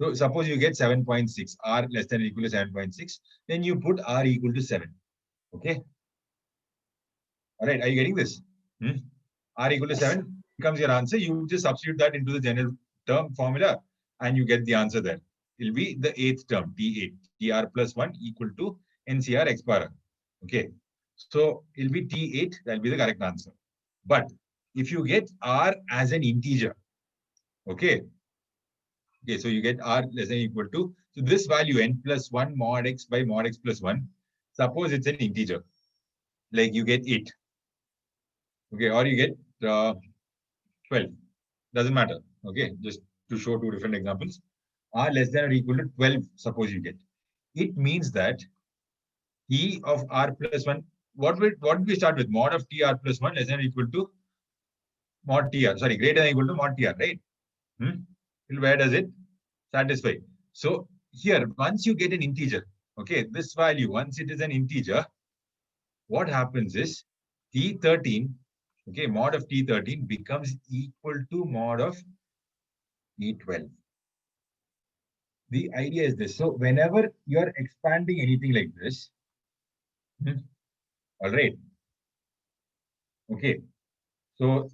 So suppose you get 7.6, r less than or equal to 7.6, then you put r equal to 7. Okay. All right. Are you getting this? R equal to 7 becomes your answer. You just substitute that into the general term formula and you get the answer there. It'll be the 8th term, T8, TR plus 1 equal to NCR x bar r. Okay. So it'll be T8, that'll be the correct answer. But if you get R as an integer, okay. Okay, so you get R less than or equal to, so this value n plus 1 mod x by mod x plus 1, suppose it's an integer, like you get 8. Okay, or you get 12. Doesn't matter. Okay, just to show two different examples. R less than or equal to 12, suppose you get. It means that E of R plus 1, what did we start with? Mod of TR plus 1 less than or equal to mod TR, sorry, greater than or equal to mod TR, right? Where does it satisfy? So here, once you get an integer, okay, this value, once it is an integer, what happens is T13, okay, mod of T13 becomes equal to mod of T12. The idea is this. So whenever you're expanding anything like this, all right, okay, so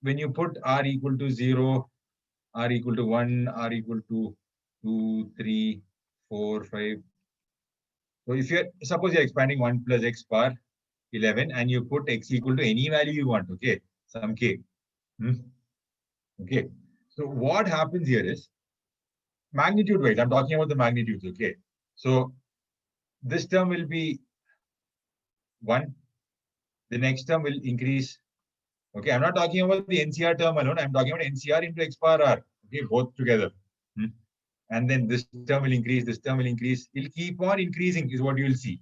when you put R equal to 0, R equal to 1, R equal to 2, 3, 4, 5. So if you're, suppose you're expanding 1 plus x bar 11 and you put x equal to any value you want, okay, some k. Okay, so what happens here is magnitude wise, I'm talking about the magnitudes, okay. So this term will be 1, the next term will increase. Okay, I'm not talking about the NCR term alone, I'm talking about NCR into x bar r, okay, both together. And then this term will increase, this term will increase, it'll keep on increasing is what you will see.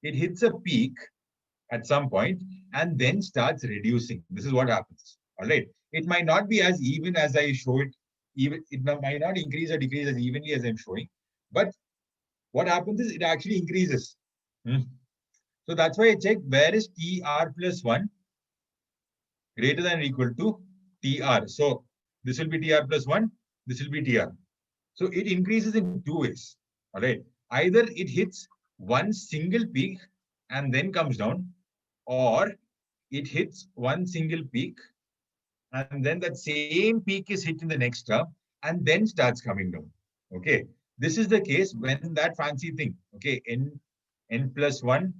It hits a peak at some point and then starts reducing. This is what happens. All right. It might not be as even as I show it. Even it might not increase or decrease as evenly as I'm showing. But what happens is it actually increases. So that's why I check where is TR plus 1 greater than or equal to TR. So this will be TR plus 1, this will be TR. So it increases in two ways. All right. Either it hits one single peak and then comes down, or it hits one single peak and then that same peak is hit in the next term and then starts coming down. Okay. This is the case when that fancy thing, okay, n plus 1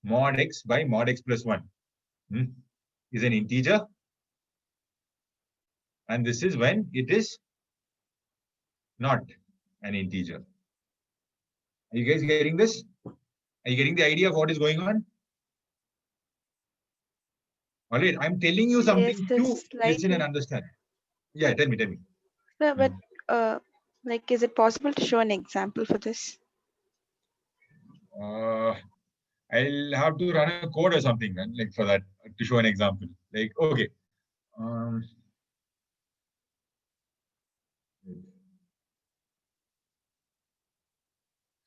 mod x by mod x plus 1 is an integer. And this is when it is not an integer. Are you guys getting this? Are you getting the idea of what is going on? All right, I'm telling you something Yes, to sir, listen and slightly. understand. Yeah, tell me. Sir, but like, is it possible to show an example for this? I'll have to run a code or something, man, like for that to show an example. Like, okay.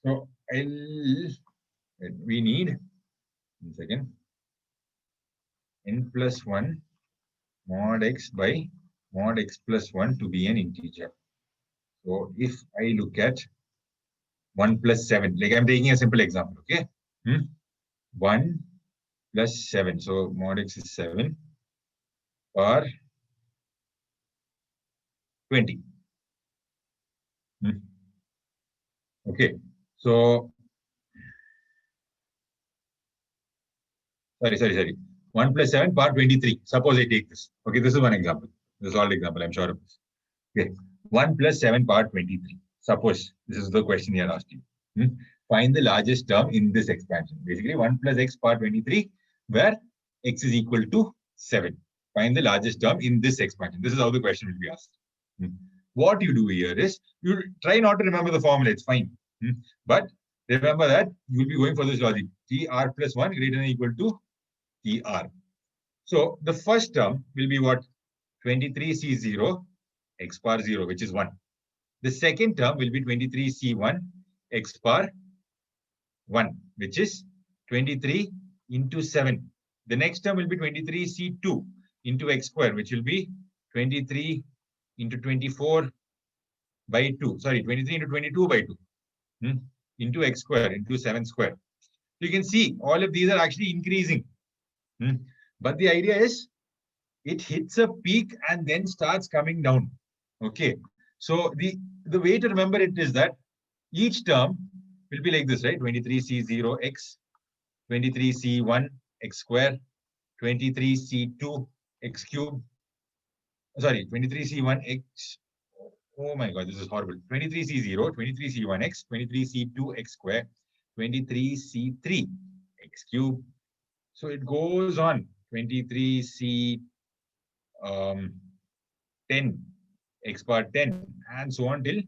So we need 1 second. N plus 1 mod x by mod x plus 1 to be an integer. So if I look at 1 plus 7, like I'm taking a simple example, okay? 1 plus 7. So mod x is 7 or 20. Okay. So Sorry. 1 plus 7 power 23. Suppose I take this. Okay, this is one example. This is all example, I'm sure of this. Okay, 1 plus 7 power 23. Suppose this is the question here asking. Find the largest term in this expansion. Basically, 1 plus x power 23, where x is equal to 7. Find the largest term in this expansion. This is how the question will be asked. What you do here is, you try not to remember the formula, it's fine. But remember that you will be going for this logic. TR plus 1 greater than or equal to TR. So the first term will be what? 23C0 x power 0, which is 1. The second term will be 23C1 x power 1, which is 23 into 7. The next term will be 23C2 into x square, which will be 23 into 24 by 2. Sorry, 23 into 22 by 2 into x square into 7 square. You can see all of these are actually increasing. But the idea is it hits a peak and then starts coming down. Okay. So the way to remember it is that each term will be like this, right? 23C0x, 23C1 x square, 23C2 x cube. Sorry, 23C1x. Oh my God, this is horrible. 23C0, 23C1x, 23C2 x square, 23C3 x cube. So it goes on. 23C 10 x power 10 and so on till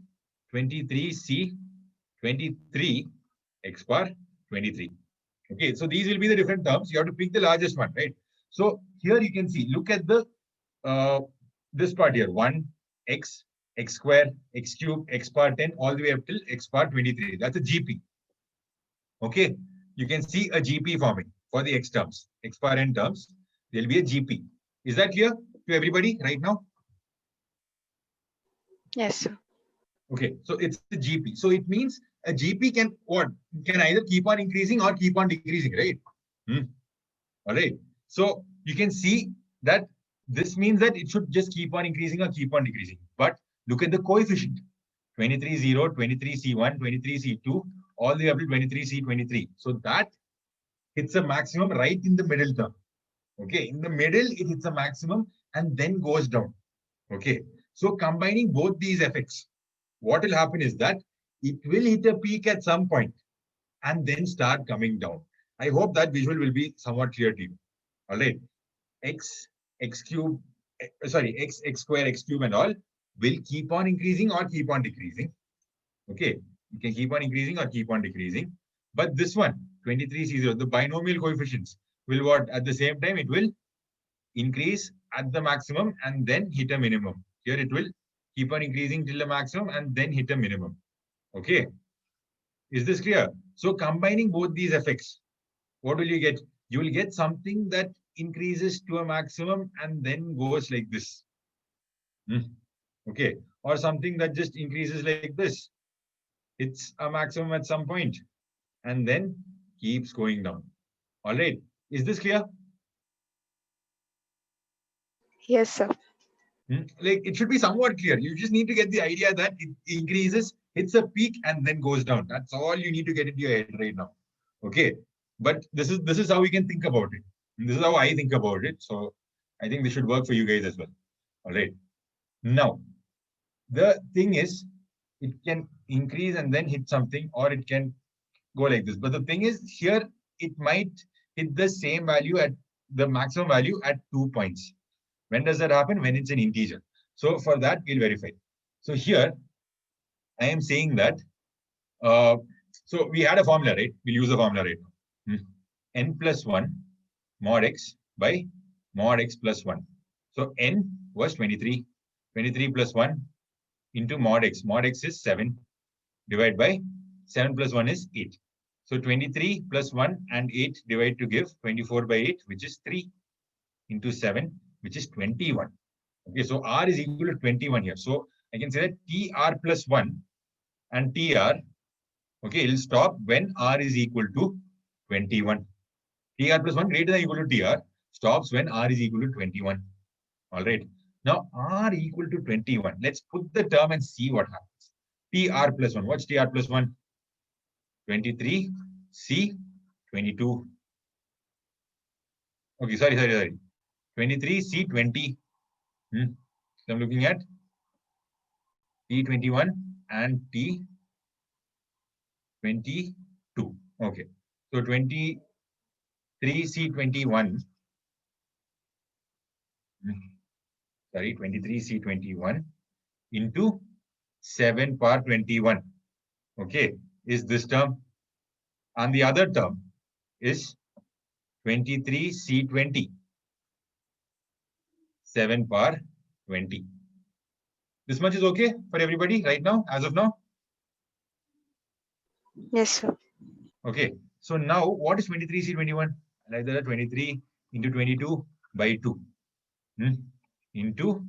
23C 23 x power 23. Okay, so these will be the different terms. You have to pick the largest one, right? So here you can see, look at the this part here, 1 x square, x cube, x power 10, all the way up till x power 23. That's a GP. Okay, you can see a GP forming for the x terms, x power n terms. There will be a GP. Is that clear to everybody right now? Yes, sir. Okay, so it's the GP. So it means a GP can what? Can either keep on increasing or keep on decreasing, right? All right. So you can see that this means that it should just keep on increasing or keep on decreasing. But look at the coefficient. 23C0, 23C1, 23C2, all the way up to 23C23. So that hits a maximum right in the middle term. Okay, in the middle, it hits a maximum and then goes down. Okay, so combining both these effects, what will happen is that it will hit a peak at some point and then start coming down. I hope that visual will be somewhat clear to you. All right, x cube, x square, x cube and all will keep on increasing or keep on decreasing. Okay, you can keep on increasing or keep on decreasing. But this one, 23C0, the binomial coefficients will what? At the same time, it will increase at the maximum and then hit a minimum. Here it will keep on increasing till the maximum and then hit a minimum. Okay. Is this clear? So combining both these effects, what will you get? You will get something that increases to a maximum and then goes like this. Okay. Or something that just increases like this. It's a maximum at some point and then keeps going down. All right. Is this clear? Yes, sir. Like it should be somewhat clear. You just need to get the idea that it increases, hits a peak, and then goes down. That's all you need to get into your head right now. Okay. But this is how we can think about it. And this is how I think about it. So I think this should work for you guys as well. All right. Now, the thing is, it can increase and then hit something, or it can go like this. But the thing is, here it might hit the same value at the maximum value at 2 points. When does that happen? When it's an integer. So for that, we'll verify. So here, I am saying that, so we had a formula, right? We'll use the formula right now. N plus 1 mod x by mod x plus 1. So n was 23. 23 plus 1 into mod x. Mod x is 7 divided by 7 plus 1 is 8. So 23 plus 1 and 8 divide to give 24 by 8, which is 3 into 7, which is 21. Okay, so R is equal to 21 here. So I can say that TR plus 1 and TR, okay, it'll stop when R is equal to 21. TR plus 1 greater than or equal to TR stops when R is equal to 21. All right. Now R equal to 21. Let's put the term and see what happens. TR plus 1. What's TR plus 1? 23, C, 22. Okay, sorry. 23 C20. So I'm looking at T21 and T22. Okay. So 23 C21. Sorry, 23 C21 into 7 power 21. Okay, is this term. And the other term is 23 C20. 7 power 20. This much is okay for everybody right now, as of now? Yes, sir. Okay. So now what is 23 C21? Like that 23 into 22 by 2 into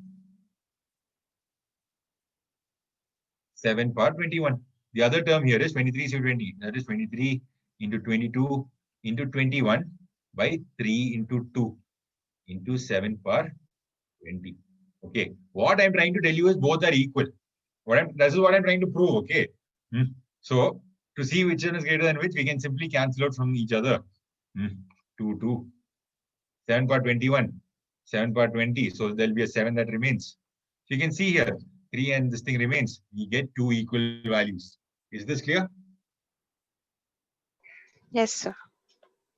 7 power 21. The other term here is 23 C20. That is 23 into 22 into 21 by 3 into 2 into 7 power 20. Okay. What I'm trying to tell you is both are equal. This is what I'm trying to prove. Okay. So to see which one is greater than which, we can simply cancel out from each other. 2, 7 power 21, 7 power 20. So there'll be a 7 that remains. So you can see here, 3 and this thing remains. We get 2 equal values. Is this clear? Yes, sir.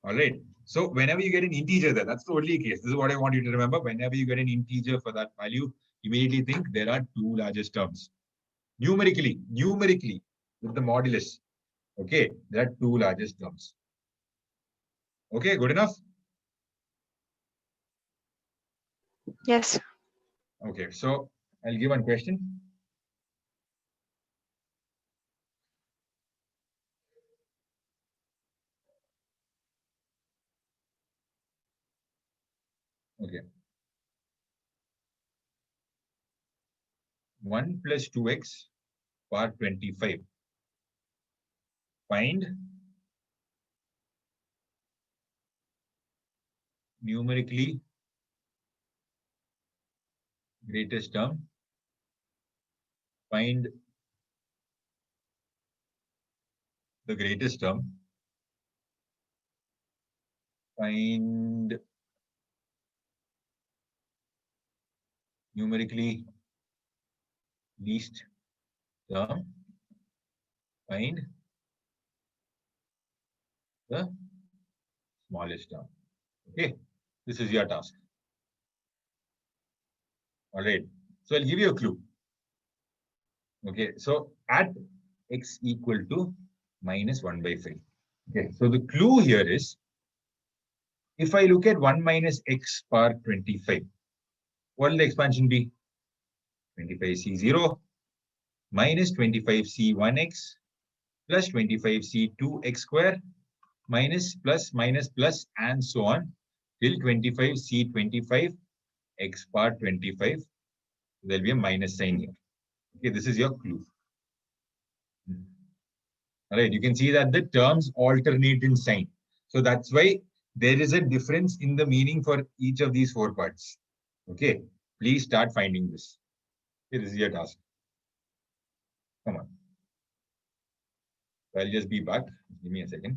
All right. So whenever you get an integer there, that's the only case. This is what I want you to remember. Whenever you get an integer for that value, immediately think there are 2 largest terms. Numerically, with the modulus. Okay, there are 2 largest terms. Okay, good enough? Yes, sir. Okay, so I'll give one question. Okay. 1 plus 2x power 25. Find numerically greatest term. Find the greatest term. Find numerically least term. Find the smallest term. Okay, this is your task. All right, so I'll give you a clue. Okay, so at x equal to minus 1 by 5. Okay, so the clue here is if I look at 1 minus x power 25, what will the expansion be? 25c0 minus 25c1x plus 25c2x square minus plus minus plus and so on till 25c25 x power 25. There'll be a minus sign here. Okay, this is your clue. All right, you can see that the terms alternate in sign. So that's why there is a difference in the meaning for each of these 4 parts. Okay, please start finding this. Okay, this is your task. Come on. I'll just be back. Give me a second.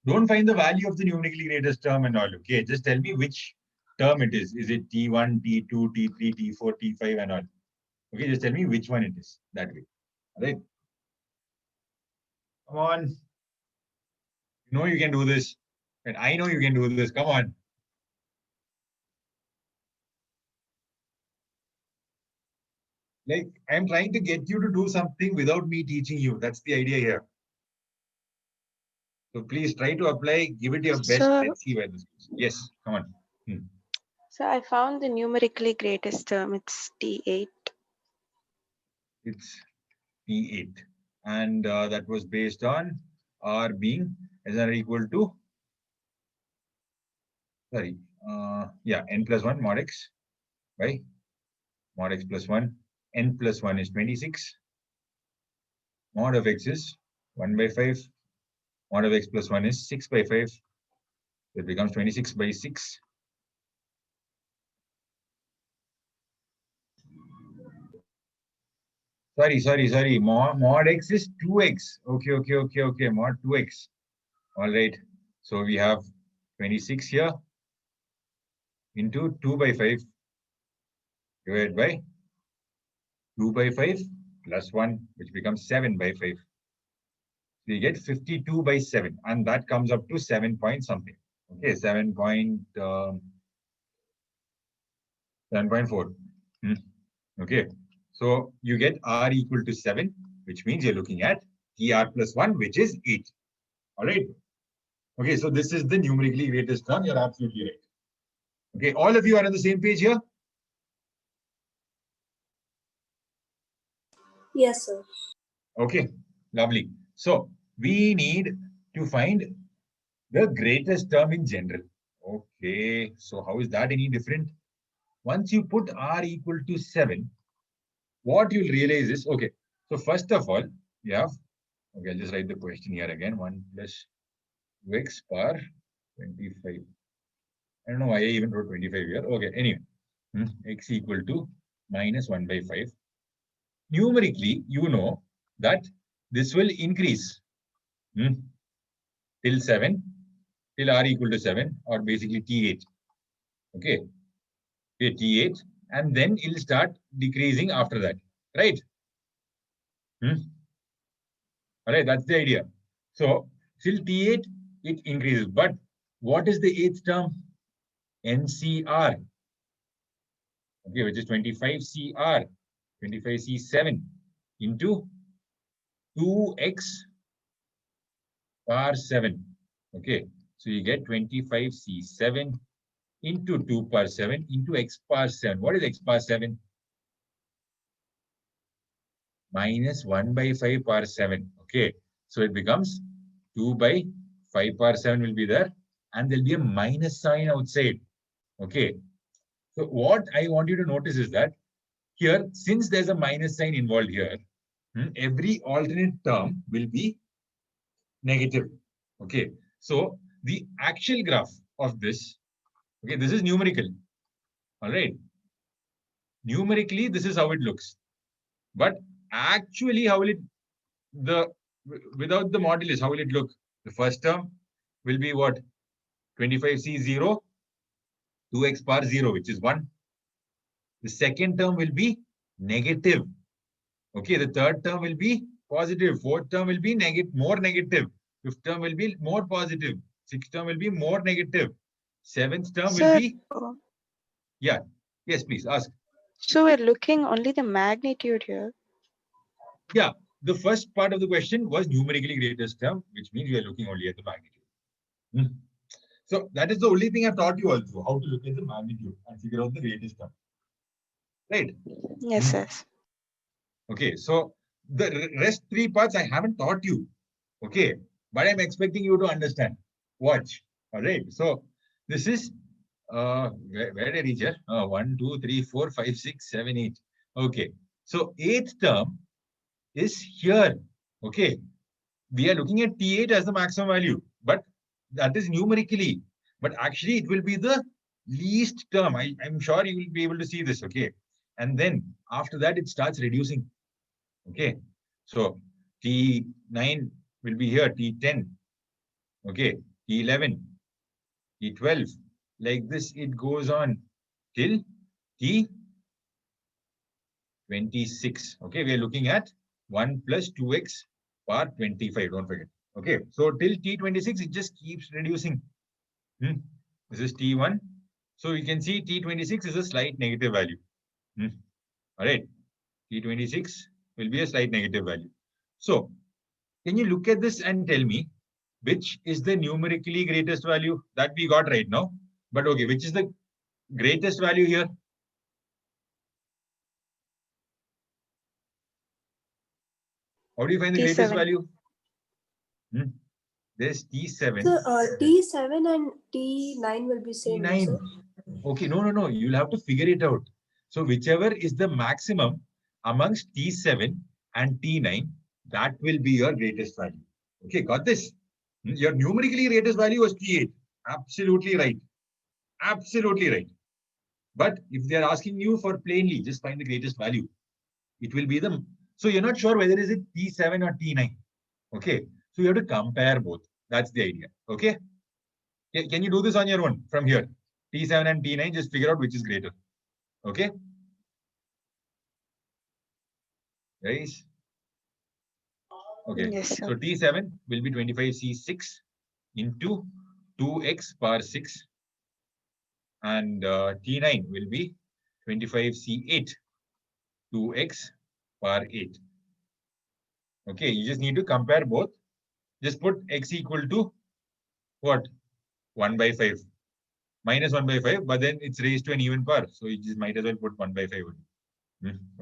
Don't find the value of the numerically greatest term and all. Okay, just tell me which term it is. Is it T1, T2, T3, T4, T5 and all? Okay, just tell me which one it is. That way. All right. Come on. You know you can do this. And I know you can do this. Come on. Like, I'm trying to get you to do something without me teaching you. That's the idea here. So please try to apply, give it your best. Sir. Let's see where this goes. Yes, come on. So I found the numerically greatest term. It's T8. It's T8. And that was based on R being less than or equal to, sorry, n plus 1 mod x by mod x plus 1. N plus 1 is 26. Mod of x is 1 by 5. Mod of x plus 1 is 6 by 5. It becomes 26 by 6. Sorry. Mod x is 2x. Okay. Mod 2x. All right. So we have 26 here into 2 by 5 divided by 2 by 5 plus 1, which becomes 7 by 5. So you get 52 by 7, and that comes up to 7 point something. Okay, 7.4. Okay, so you get R equal to 7, which means you're looking at TR plus 1, which is 8. All right. Okay, so this is the numerically greatest term. You're absolutely right. Okay, all of you are on the same page here? Yes, sir. Okay, lovely. So we need to find the greatest term in general. Okay, so how is that any different? Once you put R equal to 7, what you'll realize is, okay, so first of all, you have, okay, I'll just write the question here again, 1 plus 2x power 25. I don't know why I even wrote 25 here. Okay, anyway, x equal to minus 1 by 5. Numerically, you know that this will increase till 7, till R equal to 7, or basically T8. Okay, T8, and then it'll start decreasing after that, right? All right, that's the idea. So till T8, it increases. But what is the 8th term? NCR. Okay, which is 25CR, 25C7 into 2x power 7. Okay, so you get 25C7 into 2 power 7 into x power 7. What is x power 7? Minus 1 by 5 power 7. Okay, so it becomes 2 by 5 power 7 will be there, and there'll be a minus sign outside. Okay, so what I want you to notice is that here, since there's a minus sign involved here, every alternate term will be negative. Okay, so the actual graph of this, okay, this is numerical. All right, numerically, this is how it looks. But actually, how will it, without the modulus, how will it look? The first term will be what? 25C0, 2x power 0, which is 1. The second term will be negative. Okay, the third term will be positive. Fourth term will be more negative. Fifth term will be more positive. Sixth term will be more negative. Seventh term will be, yeah. Yes, please ask. So we're looking only the magnitude here. Yeah, the first part of the question was numerically greatest term, which means we are looking only at the magnitude. So that is the only thing I've taught you also, how to look at the magnitude and figure out the greatest term. Right? Yes, yes. Okay, so the rest 3 parts I haven't taught you. Okay, but I'm expecting you to understand. Watch. All right. So this is where did I reach here? 1, 2, 3, 4, 5, 6, 7, 8. Okay. So 8th term is here. Okay. We are looking at T8 as the maximum value, but that is numerically. But actually, it will be the least term. I'm sure you will be able to see this. Okay. And then after that, it starts reducing. Okay. So T9 will be here, T10. Okay. T11, T12. Like this, it goes on till T26. Okay, we are looking at 1 plus 2x power 25. Don't forget. Okay, so till T26, it just keeps reducing. This is T1. So you can see T26 is a slight negative value. All right, T26 will be a slight negative value. So can you look at this and tell me which is the numerically greatest value that we got right now? But okay, which is the greatest value here? How do you find the greatest T7. value? There's T7. So T7 and T9 will be same. T9. sir? Okay, no. You'll have to figure it out. So whichever is the maximum amongst T7 and T9, that will be your greatest value. Okay, got this? Your numerically greatest value was T8. Absolutely right. Absolutely right. But if they are asking you for plainly, just find the greatest value. It will be the. So you're not sure whether is it T7 or T9. Okay. So you have to compare both. That's the idea. Okay. Can you do this on your own from here? T7 and T9, just figure out which is greater. Okay. Guys. Okay. Yes, sir. So T7 will be 25C6 into 2x power 6. And T9 will be 25C8, 2x power 8. Okay, you just need to compare both. Just put x equal to what? 1 by 5. Minus 1 by 5, but then it's raised to an even power. So you just might as well put 1 by 5.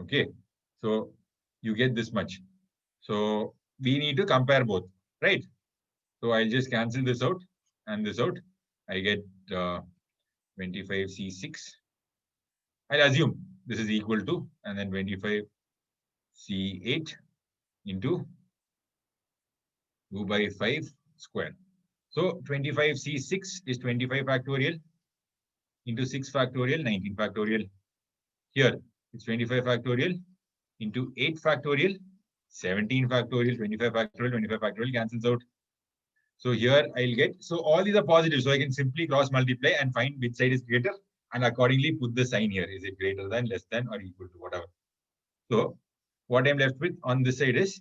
Okay, so you get this much. So we need to compare both, right? So I'll just cancel this out and this out. I get 25C6. I'll assume this is equal to, and then 25C8 into 2 by 5 square. So 25C6 is 25 factorial into 6 factorial, 19 factorial. Here it's 25 factorial into 8 factorial, 17 factorial, 25 factorial, 25 factorial cancels out. So here I'll get, so all these are positive. So I can simply cross multiply and find which side is greater and accordingly put the sign here. Is it greater than, less than, or equal to, whatever. So what I'm left with on this side is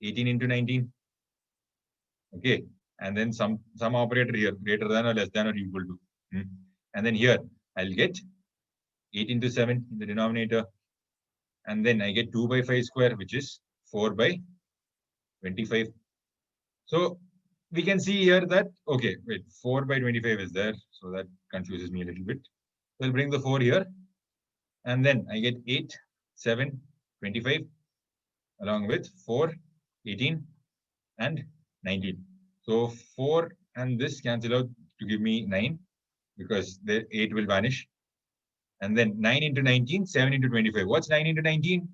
18 into 19. Okay. And then some operator here, greater than or less than or equal to. And then here I'll get 8 into 7 in the denominator. And then I get 2 by 5 square, which is 4 by 25. So we can see here that, okay, wait, 4 by 25 is there. So that confuses me a little bit. So I'll bring the 4 here. And then I get 8, 7, 25, along with 4, 18, and 19. So 4 and this cancel out to give me 9, because the 8 will vanish. And then 9 into 19, 7 into 25. What's 9 into 19?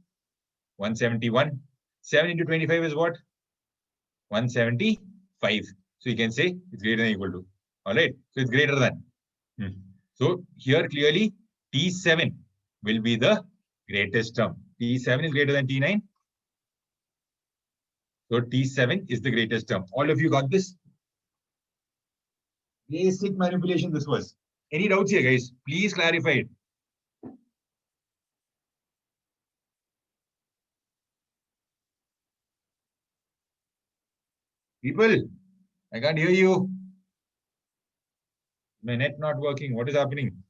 171. 7 into 25 is what? 175. So you can say it's greater than or equal to. All right. So it's greater than. So here clearly T7 will be the greatest term. T7 is greater than T9. So T7 is the greatest term. All of you got this? Basic manipulation this was. Any doubts here, guys? Please clarify it. People, I can't hear you. My net not working. What is happening?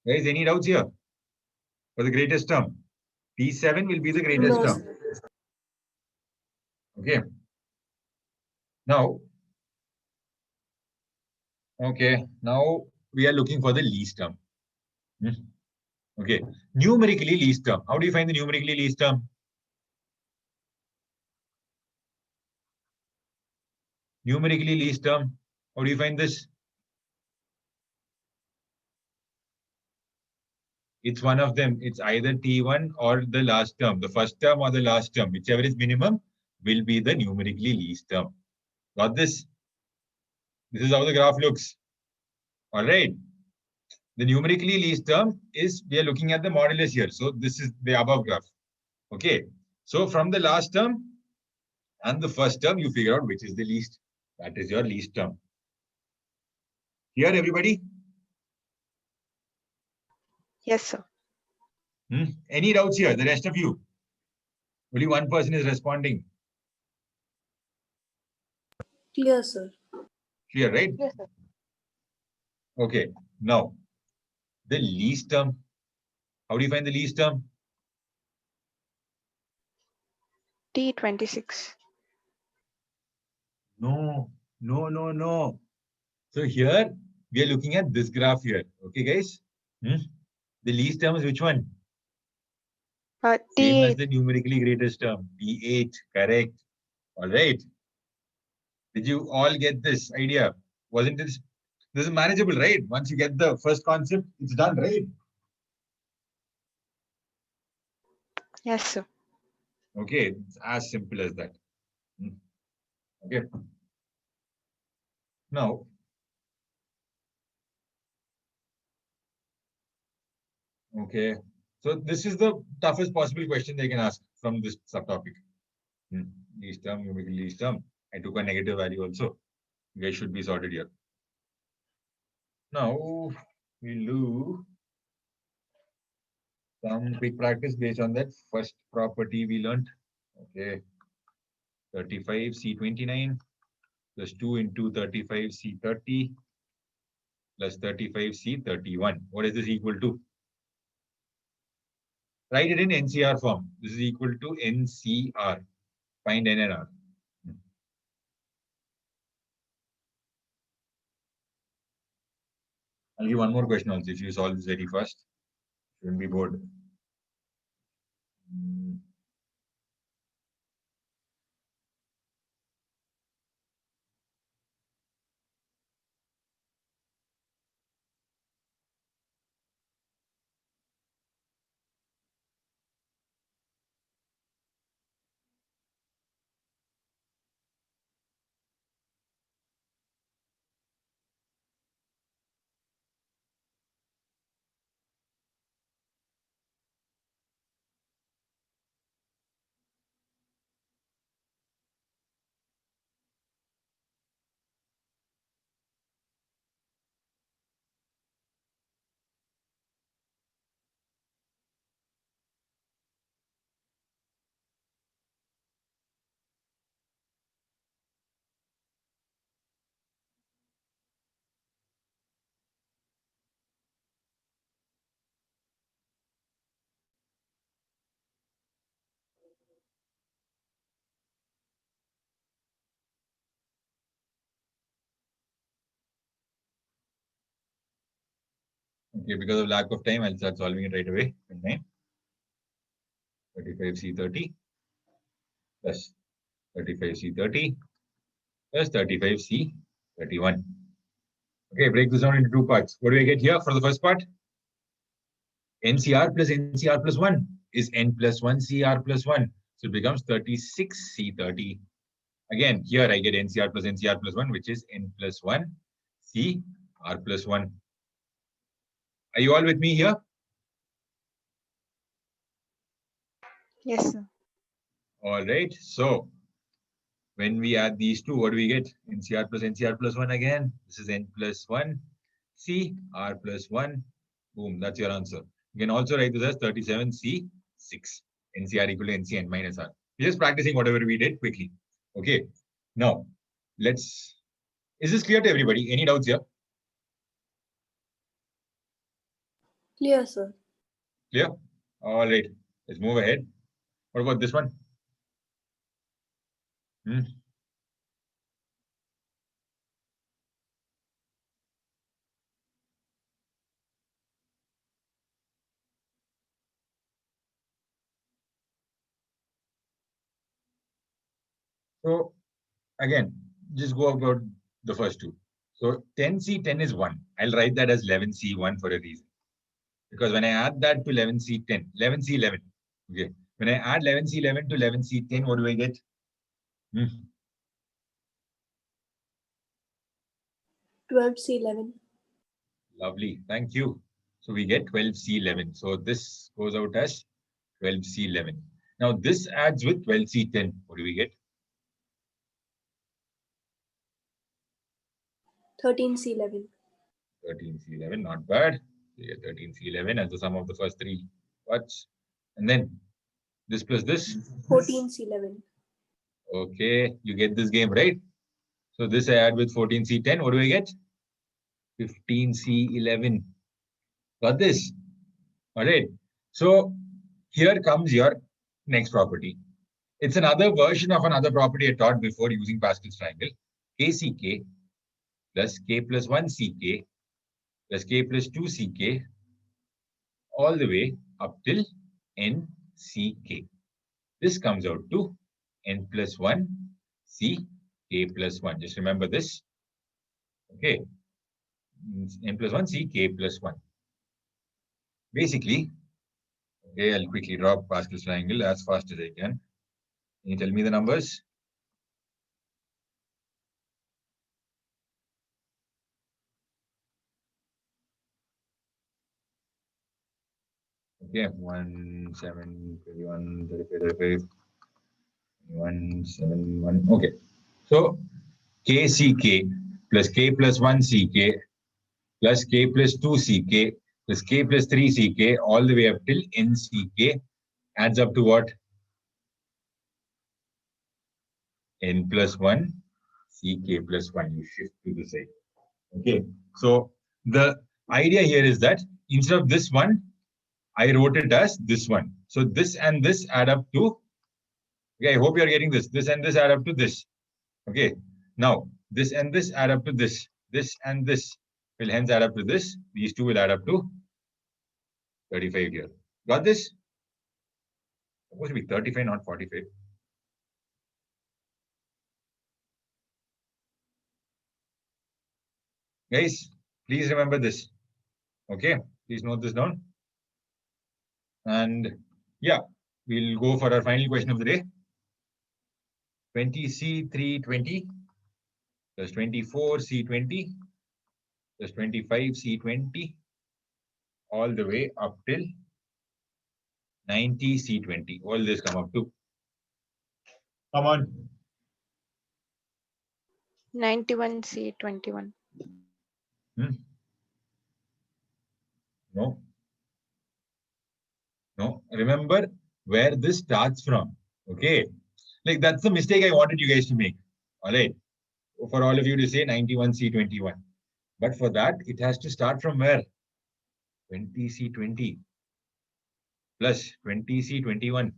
Guys, any doubts here? For the greatest term. T7 will be the greatest No, term. Okay. Now, now we are looking for the least term. Okay, numerically least term. How do you find the numerically least term? Numerically least term. How do you find this? It's one of them. It's either T1 or the last term, the first term or the last term, whichever is minimum will be the numerically least term. Got this? This is how the graph looks. All right. The numerically least term is, we are looking at the modulus here. So this is the above graph. Okay. So from the last term and the first term, you figure out which is the least. That is your least term. Here, everybody? Yes, sir. Any doubts here? The rest of you? Only one person is responding. Clear, sir. Clear, right? Yes, sir. Okay. Now, the least term. How do you find the least term? T26. No. So here we are looking at this graph here. Okay, guys? The least term is which one? Same as T8. the numerically greatest term. T8. Correct. All right. Did you all get this idea? Wasn't this is manageable, right? Once you get the first concept, it's done, right? Yes, sir. Okay, it's as simple as that. Okay. Now, okay. So this is the toughest possible question they can ask from this subtopic. Least term, numerical least term. I took a negative value also. You guys should be sorted here. Now we'll do some quick practice based on that first property we learned. Okay. 35C29 plus 2 into 35C30 plus 35C31. What is this equal to? Write it in NCR form. This is equal to NCR. Find N and R. I'll give one more question also. If you solve this very fast, you shouldn't be bored. Okay, because of lack of time, I'll start solving it right away. 35C30 plus 35C30 plus 35C31. Okay, break this down into two parts. What do I get here for the first part? NCR plus NCR plus 1 is N plus 1 CR plus 1. So it becomes 36C30. Again, here I get NCR plus NCR plus 1, which is N plus 1 CR plus 1. Are you all with me here? Yes, sir. All right. So when we add these two, what do we get? NCR plus NCR plus 1 again. This is N plus 1 CR plus 1. Boom, that's your answer. You can also write this as 37C6. NCR equal to NCN minus R. We're just practicing whatever we did quickly. Okay. Now, is this clear to everybody? Any doubts here? Clear, sir. Clear? All right. Let's move ahead. What about this one? So again, just go about the first two. So 10C10 is 1. I'll write that as 11C1 for a reason. Because when I add that to 11C10, 11C11, okay. When I add 11C11 to 11C10, what do I get? 12C11. Lovely, thank you. So we get 12C11. So this goes out as 12C11. Now this adds with 12C10. What do we get? 13C11. 13C11, not bad. So you get 13C11 as the sum of the first three parts. And then this plus this. 14C11. Okay, you get this game, right? So this I add with 14C10. What do I get? 15C11. Got this? All right. So here comes your next property. It's another version of another property I taught before using Pascal's triangle. KCK plus K plus 1CK plus K plus 2CK all the way up till NCK. This comes out to N plus 1 C K plus 1. Just remember this. Okay. N plus 1 C K plus 1. Basically, okay, I'll quickly draw Pascal's triangle as fast as I can. Can you tell me the numbers? Okay, 1, 7, 21, 35, 35, 1, 7, 1. Okay. So KCK plus K plus 1 CK plus K plus 2 CK plus K plus 3 CK all the way up till NCK adds up to what? N plus 1 CK plus 1. You shift to the side. Okay. So the idea here is that instead of this one, I wrote it as this one. So this and this add up to, okay, I hope you're getting this. This and this add up to this. Okay. Now, this and this add up to this. This and this will hence add up to this. These two will add up to 35 here. Got this? Supposed to be 35, not 45. Guys, please remember this. Okay. Please note this down. And yeah, we'll go for our final question of the day. 20C320 plus 24C20 plus 25C20 all the way up till 90C20. All this come up to. Come on. 91C21. No. No. Remember where this starts from. Okay. Like that's the mistake I wanted you guys to make. All right. For all of you to say 91C21. But for that, it has to start from where? 20C20 plus 20C21.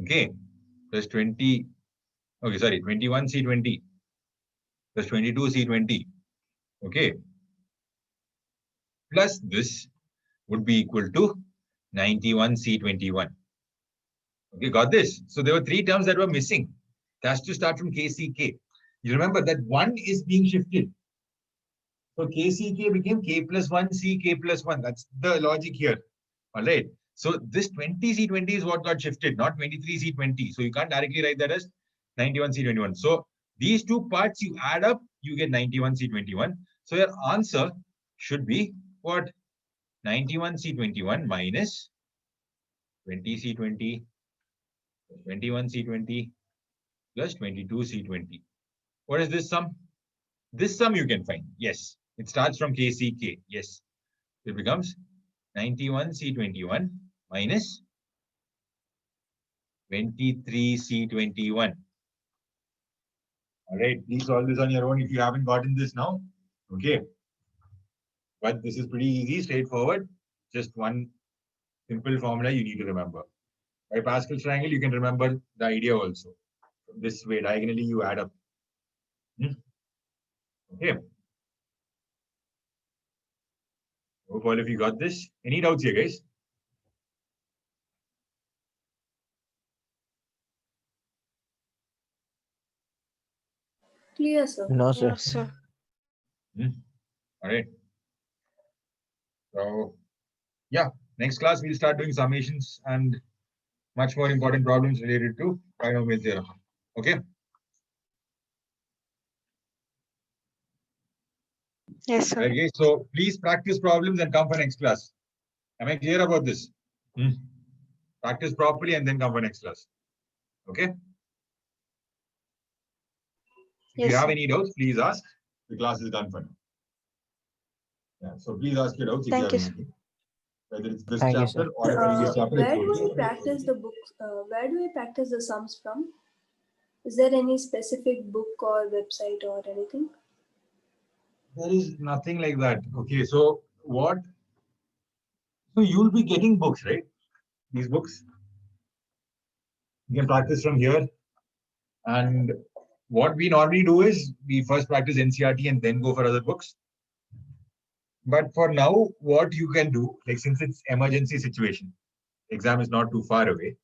Okay. Plus 20. Okay, sorry. 21C20 plus 22C20. Okay. Plus this would be equal to 91C21. Okay, got this? So there were three terms that were missing. It has to start from KCK. You remember that one is being shifted. So KCK became K plus 1 C K plus 1. That's the logic here. All right. So this 20C20 is what got shifted, not 23C20. So you can't directly write that as 91C21. So these two parts you add up, you get 91C21. So your answer should be what? 91C21 minus 20C20 21C20 plus 22C20. What is this sum? This sum you can find. Yes. It starts from KCK. Yes. It becomes 91C21 minus 23C21. All right. Please solve this on your own if you haven't gotten this now. Okay. But this is pretty easy, straightforward. Just one simple formula you need to remember. By Pascal's triangle, you can remember the idea also. This way, diagonally, you add up. Okay. Hope all of you got this. Any doubts here, guys? Clear, sir. No, sir. No, sir. All right. So, yeah, next class we'll start doing summations and much more important problems related to binomial theorem. Okay. Yes, sir. Okay. So please practice problems and come for next class. Am I clear about this? Practice properly and then come for next class. Okay? If you Yes, have sir. any doubts, please ask. The class is done for now. Yeah, so please ask your doubts if you Thank have you, sir. anything. Whether it's this Thank you, chapter sir. or a previous chapter, it's Where do okay. I practice the books? Where do I practice the sums from? Is there any specific book or website or anything? There is nothing like that. Okay, so what? So you'll be getting books, right? These books. You can practice from here. And what we normally do is we first practice NCERT and then go for other books. But for now, what you can do, like since it's emergency situation, exam is not too far away,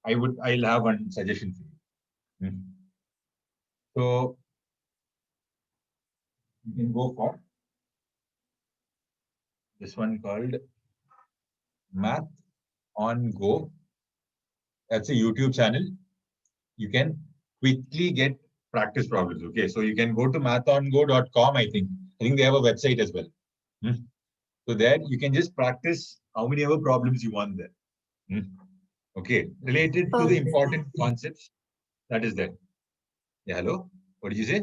I'll have one suggestion for you. So you can go for this one called Math on Go. That's a YouTube channel. You can quickly get practice problems. Okay, so you can go to mathongo.com. I think they have a website as well. So there you can just practice how many ever problems you want there. Okay, related to the Okay. important concepts that is there. Yeah, hello. What did you say?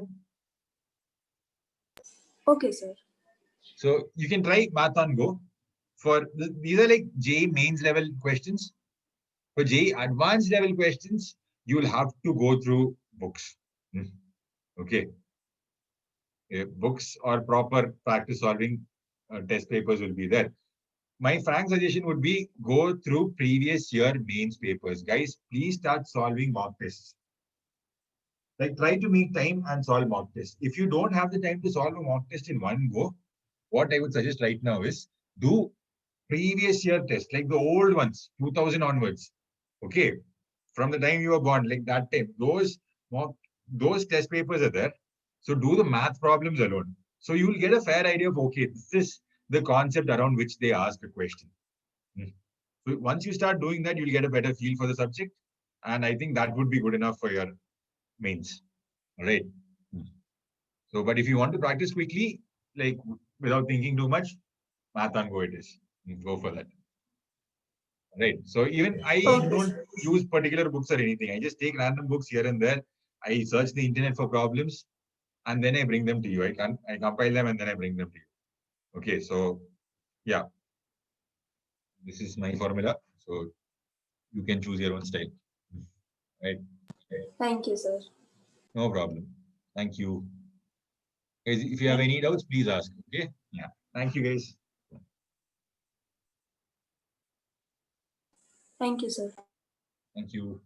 Okay, sir. So you can try Math on Go. These are like JEE mains level questions. For JEE advanced level questions, you will have to go through books. Okay. Books or proper practice solving test papers will be there. My frank suggestion would be go through previous year mains papers. Guys, please start solving mock tests. Like try to make time and solve mock tests. If you don't have the time to solve a mock test in one go, what I would suggest right now is do previous year tests, like the old ones, 2000 onwards. Okay. From the time you were born, like that time, those test papers are there. So do the math problems alone. So you will get a fair idea of, okay, this is the concept around which they ask a question. So once you start doing that, you'll get a better feel for the subject. And I think that would be good enough for your mains. All right. So, but if you want to practice quickly, like without thinking too much, Math on Go it is. Go for that. Right. So even I Okay. don't use particular books or anything. I just take random books here and there. I search the internet for problems and then I bring them to you. I compile them and then I bring them to you. Okay. So yeah, this is my formula. So you can choose your own style. Right. Thank you, sir. No problem. Thank you. Guys, if you have any doubts, please ask. Okay. Yeah. Thank you, guys. Thank you, sir. Thank you.